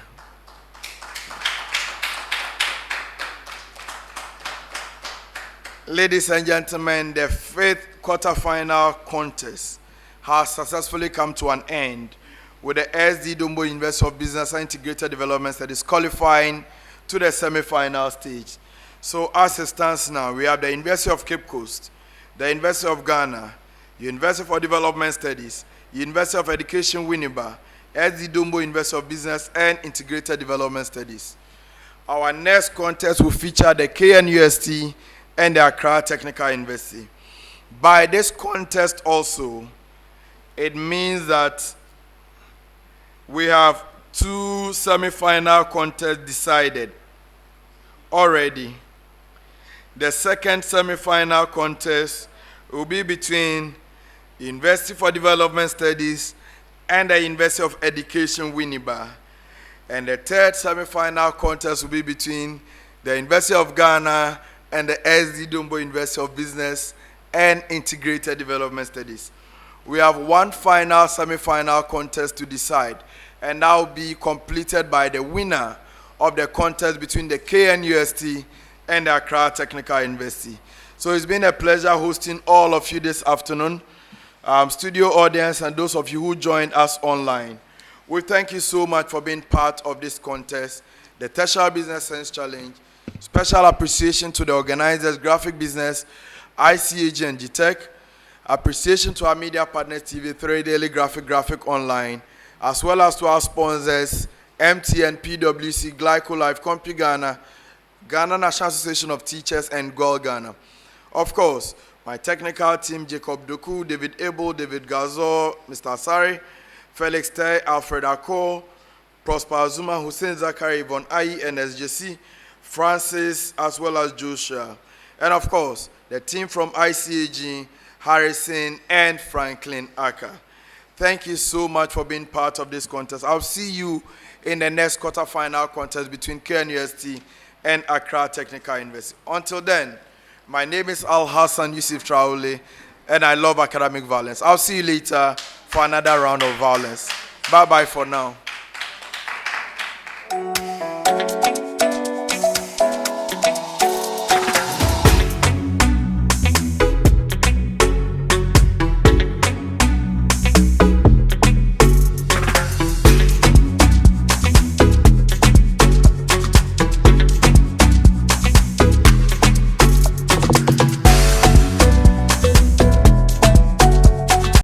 Ladies and gentlemen, the 5th quarterfinal contest has successfully come to an end, with the SD Dombo University of Business and Integrated Development Studies qualifying to the semi-final stage. So as it stands now, we have the University of Cape Coast, the University of Ghana, University for Development Studies, University of Education Winneba, SD Dombo University of Business and Integrated Development Studies. Our next contest will feature the KNUST and the Accra Technical University. By this contest also, it means that we have 2 semi-final contests decided. already. The second semi-final contest will be between University for Development Studies and the University of Education, Winneba. And the third semi-final contest will be between the University of Ghana and the SD Dombo University of Business and Integrated Development Studies. We have one final semi-final contest to decide, and that will be completed by the winner of the contest between the KNUST and the Accra Technical University. So it's been a pleasure hosting all of you this afternoon, studio audience and those of you who joined us online. We thank you so much for being part of this contest, the Tertiary Business Science Challenge. Special appreciation to the organizers, Graphic Business, ICAG and GTech. Appreciation to our media partners, TV3, Daily Graphic Online, as well as to our sponsors, MTN, PwC, Glycolife, CompuGhana, Ghana National Association of Teachers, and Goal Ghana. Of course, my technical team, Jacob Doku, David Abel, David Gazo, Mr. Asari, Felix Tay, Alfred Ako, Prosper Zuma, Hussein Zakari, Yvonne Ayi, and SJC, Francis, as well as Joshua. And of course, the team from ICAG, Harrison, and Franklin Aka. Thank you so much for being part of this contest. I'll see you in the next quarterfinal contest between KNUST and Accra Technical University. Until then, my name is Al Hassan Yusuf Traore, and I love academic violence. I'll see you later for another round of violence. Bye-bye for now.